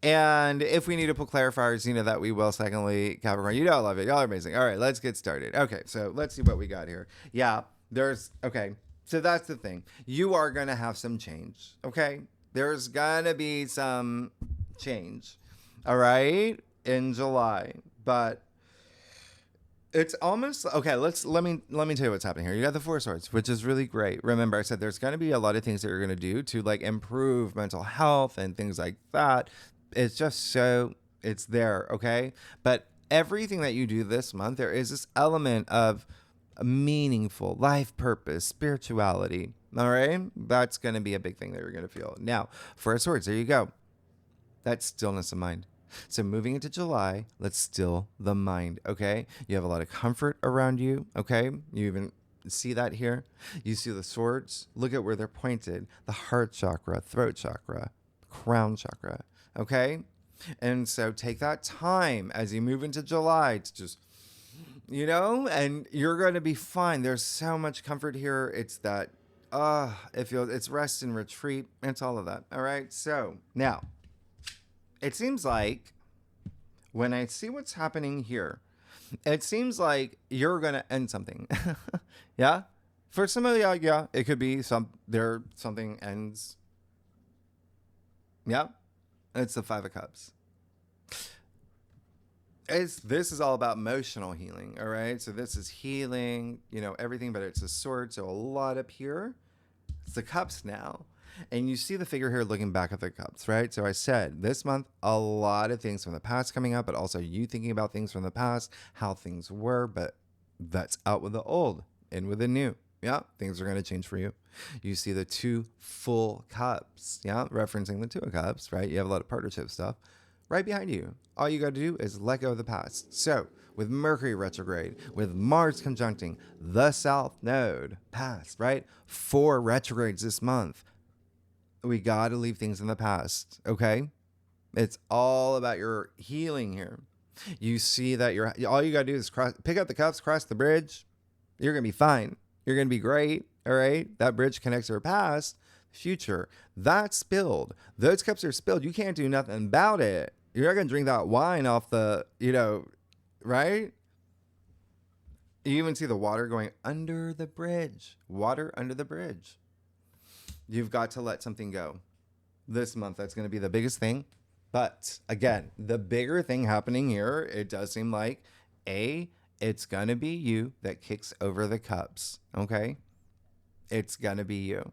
And if we need to put clarifiers, that we will. Secondly, Capricorn, I love it. Y'all are amazing. All right, let's get started. Okay, so let's see what we got here. Yeah, so that's the thing. You are going to have some change, okay? There's going to be some change, all right, in July. But it's almost okay. Let me tell you what's happening here. You got the Four of Swords, which is really great. Remember, I said there's going to be a lot of things that you're going to do to like improve mental health and things like that. It's just it's there, okay? But everything that you do this month, there is this element of a meaningful life purpose, spirituality. All right, that's going to be a big thing that you're going to feel. Now, Four of Swords, there you go. That's stillness of mind. So moving into July, let's still the mind, okay? You have a lot of comfort around you, okay? You even see that here. You see the swords. Look at where they're pointed. The heart chakra, throat chakra, crown chakra, okay? And so take that time as you move into July to just, and you're going to be fine. There's so much comfort here. It's that, it's rest and retreat. It's all of that, all right? So now, it seems like when I see what's happening here, it seems like you're going to end something. Yeah? For some of you, yeah, it could be something ends. Yeah? It's the Five of Cups. This is all about emotional healing, all right? So this is healing, everything, but it's a sword, so a lot up here. It's the cups now. And you see the figure here looking back at the cups, right? So I said this month, a lot of things from the past coming up, but also you thinking about things from the past, how things were, but that's out with the old, in with the new. Yeah, things are going to change for you. You see the 2 full cups, yeah, referencing the 2 of Cups, right? You have a lot of partnership stuff. right behind you. All you got to do is let go of the past. So, with Mercury retrograde, with Mars conjuncting the South Node past, right? 4 retrogrades this month. We got to leave things in the past, okay? It's all about your healing here. You see that all you got to do is pick up the cups, cross the bridge. You're going to be fine. You're going to be great, all right? That bridge connects your past, future. That's spilled. Those cups are spilled. You can't do nothing about it. You're not going to drink that wine off the, right? You even see the water going under the bridge. Water under the bridge. You've got to let something go. This month, that's going to be the biggest thing. But again, the bigger thing happening here, it does seem like, it's going to be you that kicks over the cups, okay? It's going to be you.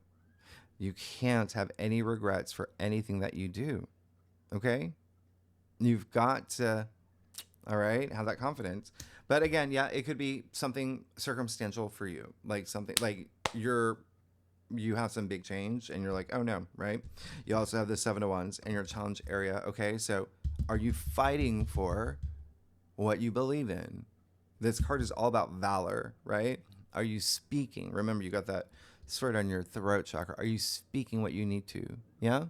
You can't have any regrets for anything that you do, okay? You've got to, all right, have that confidence. But again, yeah, it could be something circumstantial for you, like something like you have some big change and you're like, oh no, right? You also have the 7 of Wands in your challenge area, okay? So are you fighting for what you believe in? This card is all about valor, right? Are you speaking? Remember, you got that sword on your throat chakra. Are you speaking what you need to? Yeah?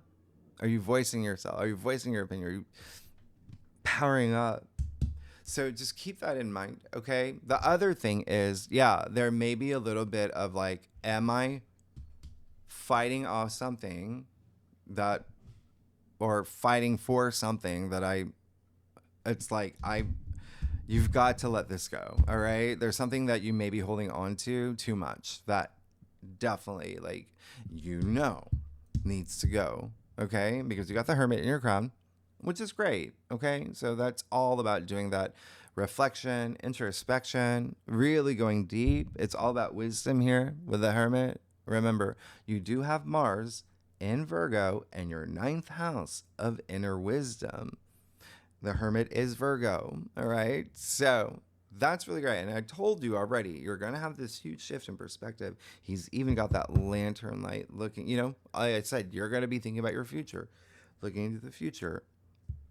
Are you voicing yourself? Are you voicing your opinion? Are you powering up? So just keep that in mind, okay? The other thing is, yeah, there may be a little bit of like, am I fighting off something that, or fighting for something that you've got to let this go, all right? There's something that you may be holding on to too much that definitely, needs to go, okay? Because you got the Hermit in your crown, which is great, okay? So that's all about doing that reflection, introspection, really going deep. It's all about wisdom here with the Hermit. Remember, you do have Mars in Virgo and your 9th house of inner wisdom. The Hermit is Virgo, all right? So that's really great. And I told you already, you're going to have this huge shift in perspective. He's even got that lantern light looking, like I said, you're going to be thinking about your future, looking into the future.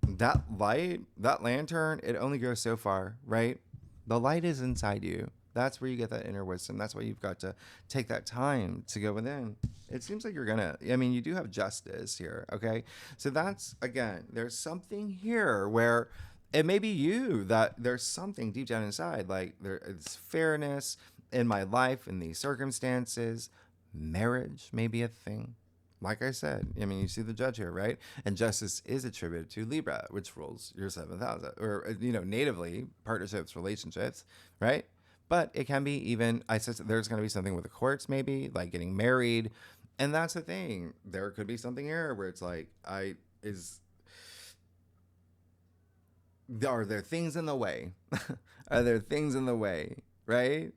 That light, that lantern, it only goes so far, right? The light is inside you. That's where you get that inner wisdom. That's why you've got to take that time to go within. It seems like you do have justice here, okay? So that's, again, there's something here where it may be you that there's something deep down inside, like there's fairness in my life, in these circumstances. Marriage may be a thing. Like I said, you see the judge here, right? And justice is attributed to Libra, which rules your 7th house, or, natively, partnerships, relationships, right? But it can be even, I said there's going to be something with the courts, maybe, like getting married. And that's the thing. There could be something here where it's like, are there things in the way? Are there things in the way, right?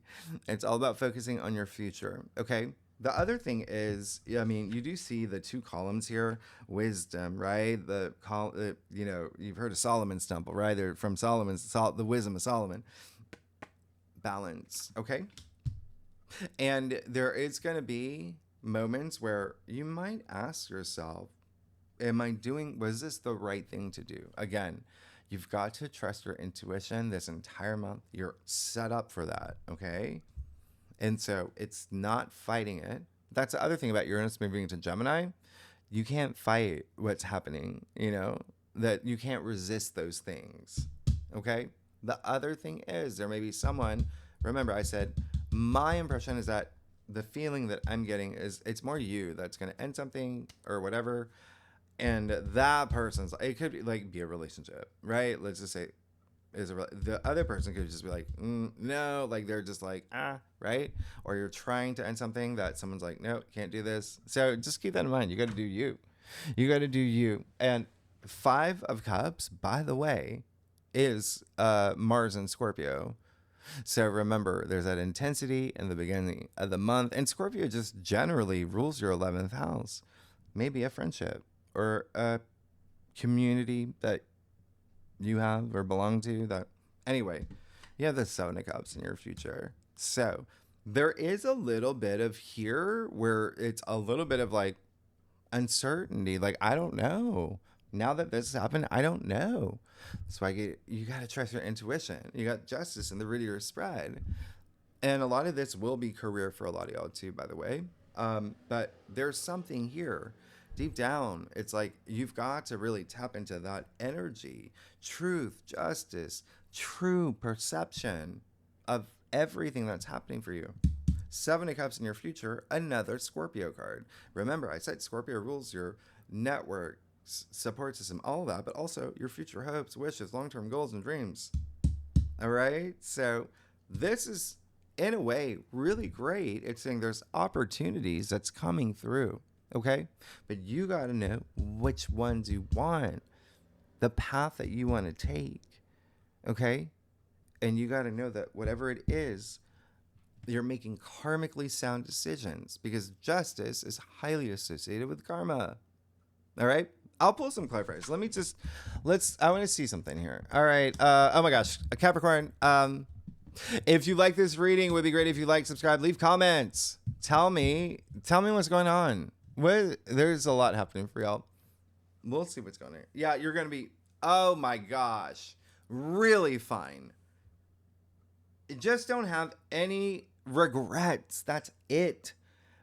It's all about focusing on your future, okay? The other thing is, you do see the 2 columns here, wisdom, right? You've heard of Solomon's temple, right? They're from the wisdom of Solomon. Balance, okay? And there is going to be moments where you might ask yourself, was this the right thing to do? Again, you've got to trust your intuition this entire month. You're set up for that, okay? And so it's not fighting it. That's the other thing about Uranus moving into Gemini. You can't fight what's happening, that you can't resist those things, okay? The other thing is there may be someone, remember I said, my impression is that the feeling that I'm getting is it's more you that's going to end something or whatever. And that person's, it could be a relationship, right? Let's just say the other person could just be like, no, like they're just like, right? Or you're trying to end something that someone's like, no, can't do this. So just keep that in mind. You got to do you. You got to do you. And 5 of Cups, by the way, is Mars in Scorpio. So remember, there's that intensity in the beginning of the month. And Scorpio just generally rules your 11th house. Maybe a friendship or a community that you have or belong to. Anyway, you have the 7 of Cups in your future. So there is a little bit of here where it's a little bit of like uncertainty. Like, I don't know Now that this has happened, I don't know. That's why you got to trust your intuition. You got justice in the reader spread. And a lot of this will be career for a lot of y'all too, by the way. But there's something here deep down. It's like you've got to really tap into that energy, truth, justice, true perception of everything that's happening for you. 7 of Cups in your future, another Scorpio card. Remember, I said Scorpio rules your network, support system, all of that, but also your future hopes, wishes, long-term goals, and dreams. All right? So this is, in a way, really great. It's saying there's opportunities that's coming through, okay? But you got to know which ones you want, the path that you want to take, okay? And you got to know that whatever it is, you're making karmically sound decisions, because justice is highly associated with karma. All right? I'll pull some clarifiers. I want to see something here. All right. Oh my gosh. Capricorn. If you like this reading, it would be great if you like, subscribe, leave comments. Tell me what's going on. There's a lot happening for y'all. We'll see what's going on. Yeah, you're going to be, oh my gosh, really fine. Just don't have any regrets. That's it.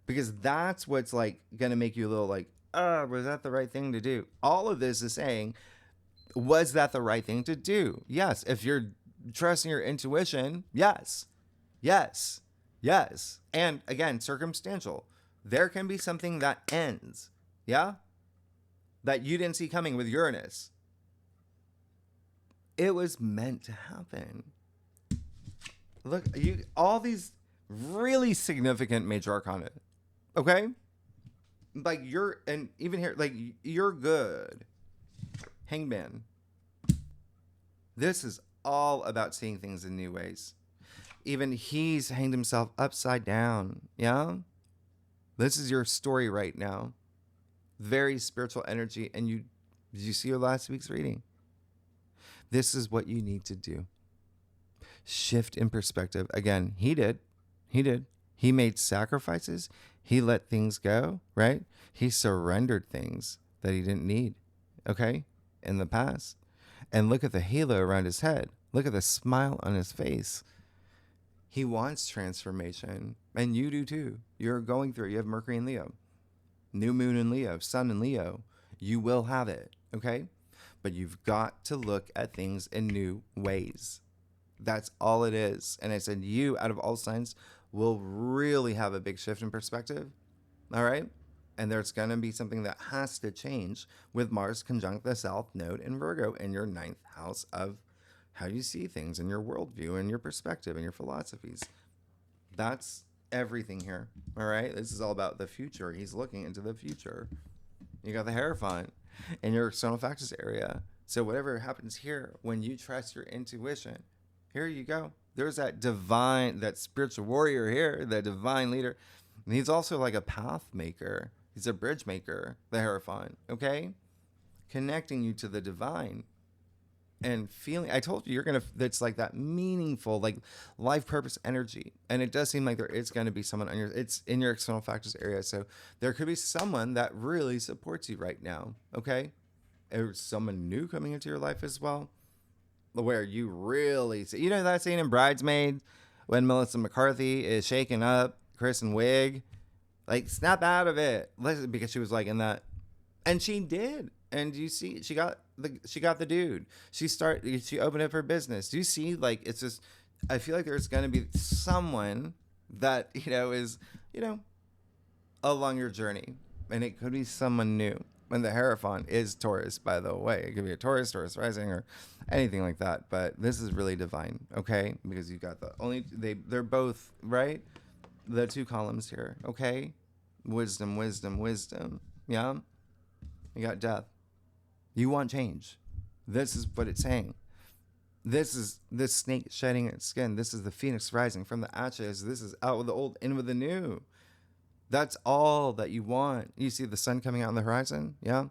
Because that's what's like going to make you a little like, was that the right thing to do? All of this is saying, was that the right thing to do? Yes. If you're trusting your intuition, yes. Yes. Yes. And again, circumstantial. There can be something that ends. Yeah? That you didn't see coming with Uranus. It was meant to happen. Look, all these really significant major arcana. Okay? Like and even here, like you're good. Hangman. This is all about seeing things in new ways. Even he's hanged himself upside down. Yeah? This is your story right now. Very spiritual energy. And did you see your last week's reading? This is what you need to do. Shift in perspective. Again, he did. He made sacrifices. He let things go, right? He surrendered things that he didn't need, okay, in the past. And look at the halo around his head. Look at the smile on his face. He wants transformation, and you do too. You're going through it. You have Mercury in Leo, new moon in Leo, sun in Leo. You will have it, okay? But you've got to look at things in new ways. That's all it is. And I said, you, out of all signs, will really have a big shift in perspective. All right? And there's going to be something that has to change with Mars conjunct the South Node in Virgo in your 9th house of how you see things and your worldview and your perspective and your philosophies. That's everything here. All right? This is all about the future. He's looking into the future. You got the Hierophant in your external factors area. So whatever happens here, when you trust your intuition, here you go. There's that divine, that spiritual warrior here, the divine leader. And he's also like a path maker. He's a bridge maker, the Hierophant, okay? Connecting you to the divine and feeling, I told you, that's like that meaningful, like life purpose energy. And it does seem like there is going to be someone it's in your external factors area. So there could be someone that really supports you right now, okay? There's someone new coming into your life as well, where you really see, that scene in Bridesmaid when Melissa McCarthy is shaking up Kristen Wiig, like snap out of it, because she was like in that, and she did. And you see, she got the dude. She opened up her business. Do you see? Like, it's just, I feel like there's gonna be someone that is along your journey, and it could be someone new. And the Hierophant is Taurus, by the way. It could be a Taurus rising, or anything like that. But this is really divine, okay? Because you got they're both, right? The 2 columns here, okay? Wisdom, wisdom, wisdom. Yeah? You got death. You want change. This is what it's saying. This is the snake shedding its skin. This is the phoenix rising from the ashes. This is out with the old, in with the new. That's all that you want. You see the sun coming out on the horizon? Yeah?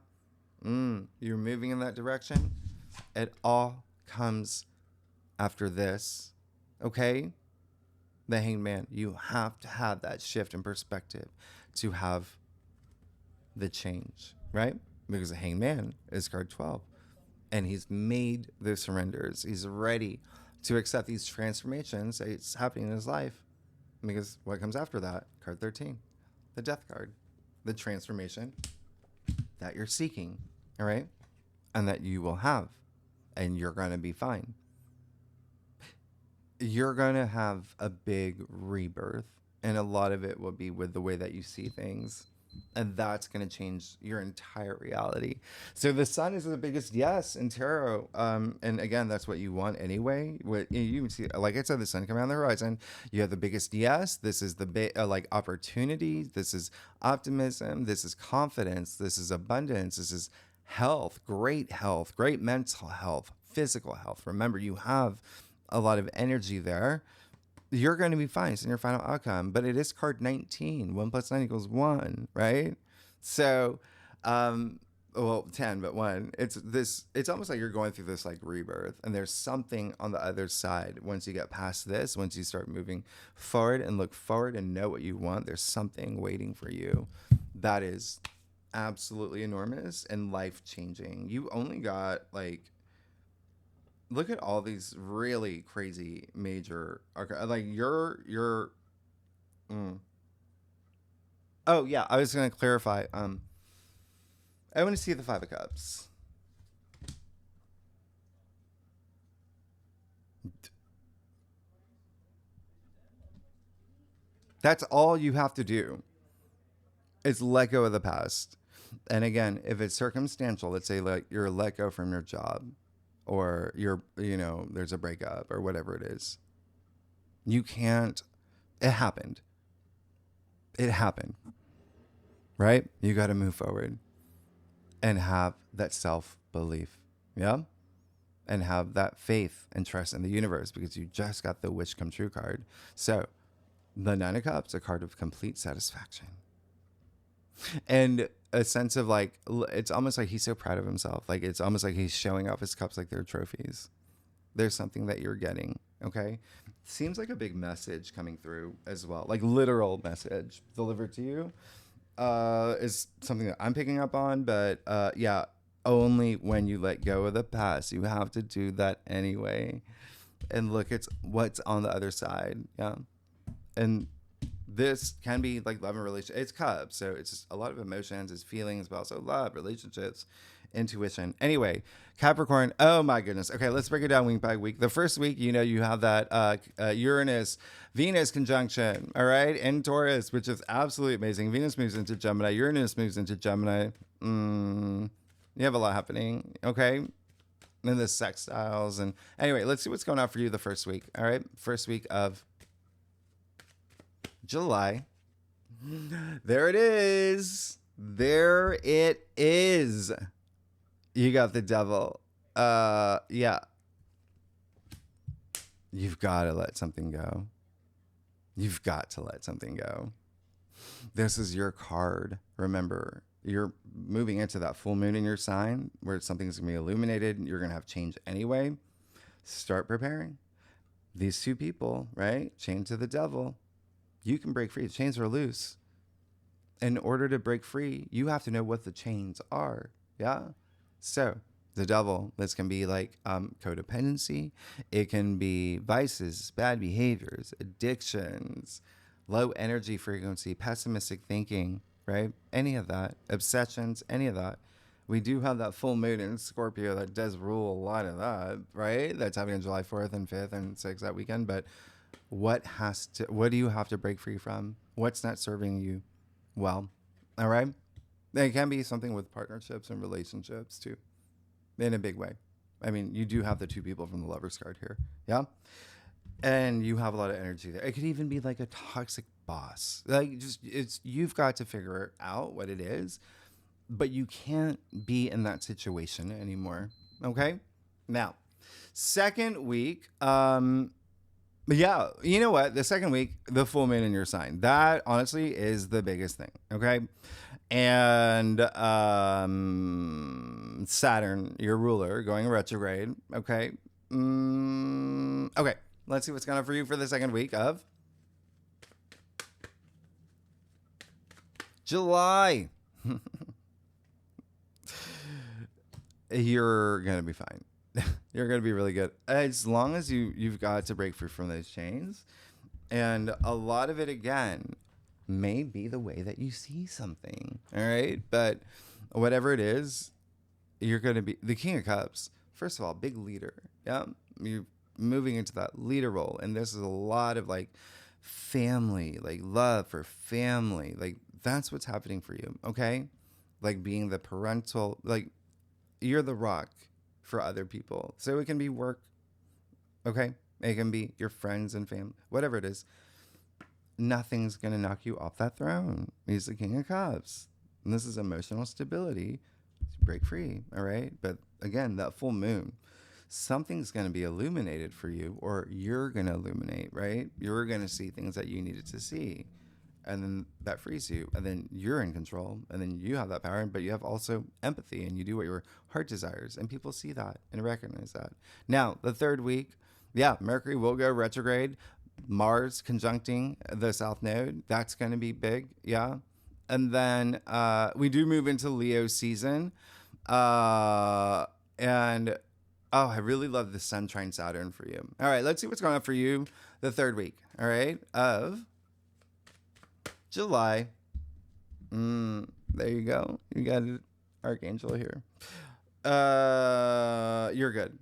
You're moving in that direction. It all comes after this. Okay? The Hanged Man. You have to have that shift in perspective to have the change. Right? because the Hangman is card 12. And he's made the surrenders. He's ready to accept these transformations that's happening in his life. Because what comes after that? Card 13, the Death card, the transformation that you're seeking, all right? And that you will have, and you're going to be fine. You're going to have a big rebirth, and a lot of it will be with the way that you see things. And that's going to change your entire reality. So the sun is the biggest yes in tarot. And again, that's what you want anyway. What you see, like I said, the sun coming on the horizon. You have the biggest yes. This is the like opportunity. This is optimism. This is confidence. This is abundance. This is health, great mental health, physical health. Remember, you have a lot of energy there. You're going to be fine. It's in your final outcome. But it is card 19. 1 + 9 = 1, right? So, well, 10, but 1. It's almost like you're going through this like rebirth. And there's something on the other side. Once you get past this, once you start moving forward and look forward and know what you want, there's something waiting for you that is absolutely enormous and life-changing. You only got like, look at all these really crazy major, like oh yeah, I was going to clarify. I want to see the 5 of Cups. That's all you have to do is let go of the past. And again, if it's circumstantial, let's say like you're let go from your job, or there's a breakup or whatever it is. You can't, it happened, right? You got to move forward and have that self-belief. Yeah. And have that faith and trust in the universe, because you just got the wish come true card. So the 9 of Cups, a card of complete satisfaction. And a sense of like, it's almost like he's so proud of himself. Like, it's almost like he's showing off his cups like they're trophies. There's something that you're getting, okay? Seems like a big message coming through as well. Like literal message delivered to you is something that I'm picking up on. But yeah, only when you let go of the past. You have to do that anyway. And look at what's on the other side. Yeah. And this can be like love and relationship. It's Cups, so it's just a lot of emotions, it's feelings, but also love, relationships, intuition. Anyway, Capricorn, oh my goodness. Okay, let's break it down week by week. The first week, you have that Uranus, Venus conjunction, all right, in Taurus, which is absolutely amazing. Venus moves into Gemini, Uranus moves into Gemini. You have a lot happening, okay? And the sextiles. And anyway, let's see what's going on for you the first week, all right? First week of July. There it is. There it is. You got the Devil. Yeah. You've got to let something go. You've got to let something go. This is your card. Remember, you're moving into that full moon in your sign where something's going to be illuminated. You're going to have change anyway. Start preparing. These two people, right? Chained to the Devil. You can break free. The chains are loose. In order to break free, you have to know what the chains are. Yeah. So the Devil, this can be like codependency. It can be vices, bad behaviors, addictions, low energy frequency, pessimistic thinking, right? Any of that, obsessions, any of that. We do have that full moon in Scorpio that does rule a lot of that, right? That's happening on July 4th and 5th and 6th that weekend. But what do you have to break free from? What's not serving you well? All right. It can be something with partnerships and relationships too, in a big way. I mean, you do have the two people from the Lover's card here. Yeah. And you have a lot of energy there. It could even be like a toxic boss. Like you've got to figure out what it is, but you can't be in that situation anymore. Okay. Now, second week, but yeah, you know what? The second week, the full moon in your sign. That honestly is the biggest thing. Okay. And Saturn, your ruler, going retrograde. Okay. Okay. Let's see what's going on for you for the second week of July. you're going to be fine. You're going to be really good. As long as you've got to break free from those chains. And a lot of it, again, may be the way that you see something. All right. But whatever it is, you're going to be the King of Cups. First of all, big leader. Yeah. You're moving into that leader role. And this is a lot of like family, like love for family. Like that's what's happening for you. Okay. Like being the parental, like you're the rock for other people. So it can be work. Okay. It can be your friends and family, whatever it is. Nothing's going to knock you off that throne. He's the King of Cups. And this is emotional stability. Break free. All right. But again, that full moon, something's going to be illuminated for you, or you're going to illuminate, right? You're going to see things that you needed to see. And then that frees you. And then you're in control. And then you have that power. But you have also empathy. And you do what your heart desires. And people see that and recognize that. Now, the third week, yeah, Mercury will go retrograde. Mars conjuncting the South Node. That's going to be big. Yeah. And then we do move into Leo season. I really love the Sun trine Saturn for you. All right, let's see what's going on for you the third week. All right, of July. There you go. You got an archangel here. You're good.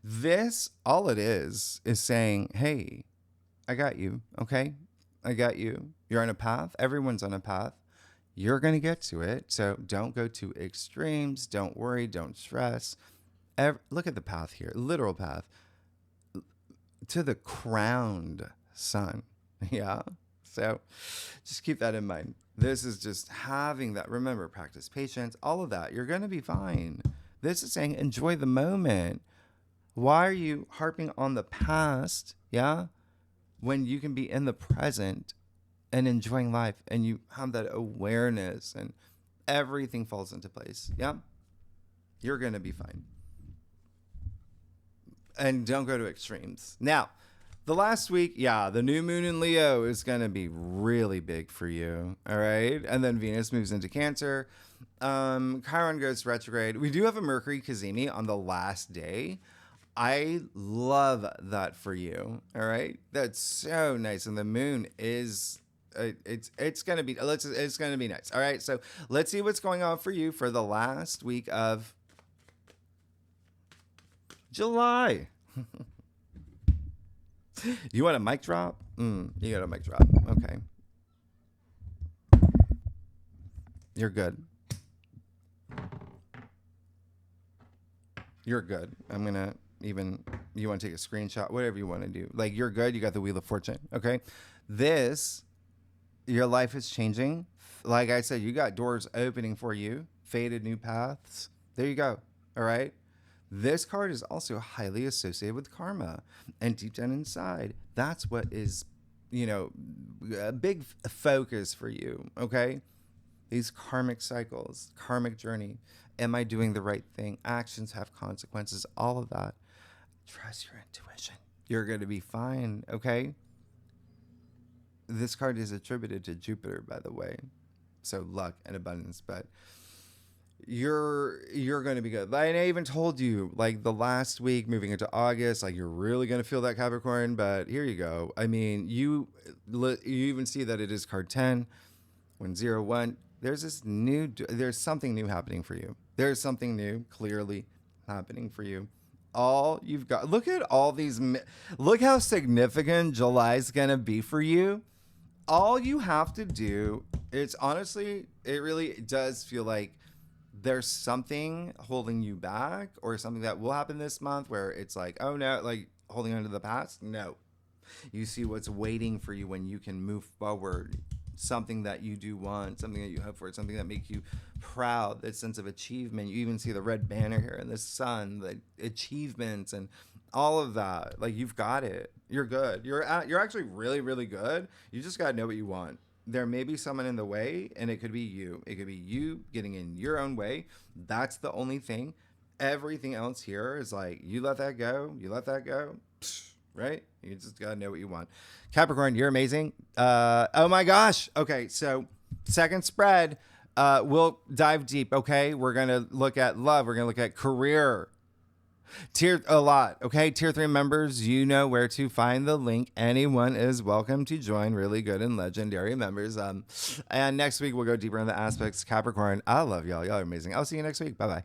This, all it is saying, hey, I got you. Okay, I got you. You're on a path. Everyone's on a path. You're going to get to it. So don't go to extremes. Don't worry. Don't stress. Look at the path here. Literal path to the crowned sun. Yeah. So just keep that in mind. This is just having that. Remember, practice patience, all of that. You're going to be fine. This is saying enjoy the moment. Why are you harping on the past? Yeah. When you can be in the present and enjoying life, and you have that awareness and everything falls into place. Yeah. You're going to be fine. And don't go to extremes. Now, the last week, yeah, the new moon in Leo is going to be really big for you. All right. And then Venus moves into Cancer. Chiron goes retrograde. We do have a Mercury Cazimi on the last day. I love that for you. All right. That's so nice. And the moon is, it's going to be, it's going to be nice. All right. So let's see what's going on for you for the last week of July. You want a mic drop? You got a mic drop. Okay. You're good. You're good. I'm going to you want to take a screenshot, whatever you want to do. Like, you're good. You got the Wheel of Fortune. Okay. Your life is changing. Like I said, you got doors opening for you, faded new paths. There you go. All right. This card is also highly associated with karma, and deep down inside, that's what is, a big focus for you. Okay. These karmic cycles, karmic journey. Am I doing the right thing? Actions have consequences, all of that. Trust your intuition. You're going to be fine. Okay. This card is attributed to Jupiter, by the way. So luck and abundance, but you're going to be good. And I even told you, like, the last week moving into August, like, you're really going to feel that Capricorn, but here you go. I mean, you even see that it is card 10, 101. There's something new happening for you. There's something new clearly happening for you. All you've got, look at all these, look how significant July's going to be for you. All you have to do, it's honestly, it really does feel like there's something holding you back, or something that will happen this month where it's like, oh no, like holding on to the past. No, you see what's waiting for you when you can move forward. Something that you do want, something that you hope for, something that makes you proud, that sense of achievement. You even see the red banner here and the sun, the achievements and all of that. Like, you've got it. You're good. You're actually really, really good. You just got to know what you want. There may be someone in the way, and it could be you. It could be you getting in your own way. That's the only thing. Everything else here is like, you let that go. You let that go. Right? You just got to know what you want. Capricorn, you're amazing. Oh my gosh. Okay. So second spread, We'll dive deep, okay? We're going to look at love. We're going to look at career. A lot, okay? Tier 3 members, you know where to find the link. Anyone is welcome to join. Really good and legendary members. And next week, we'll go deeper into aspects. Capricorn, I love y'all. Y'all are amazing. I'll see you next week. Bye-bye.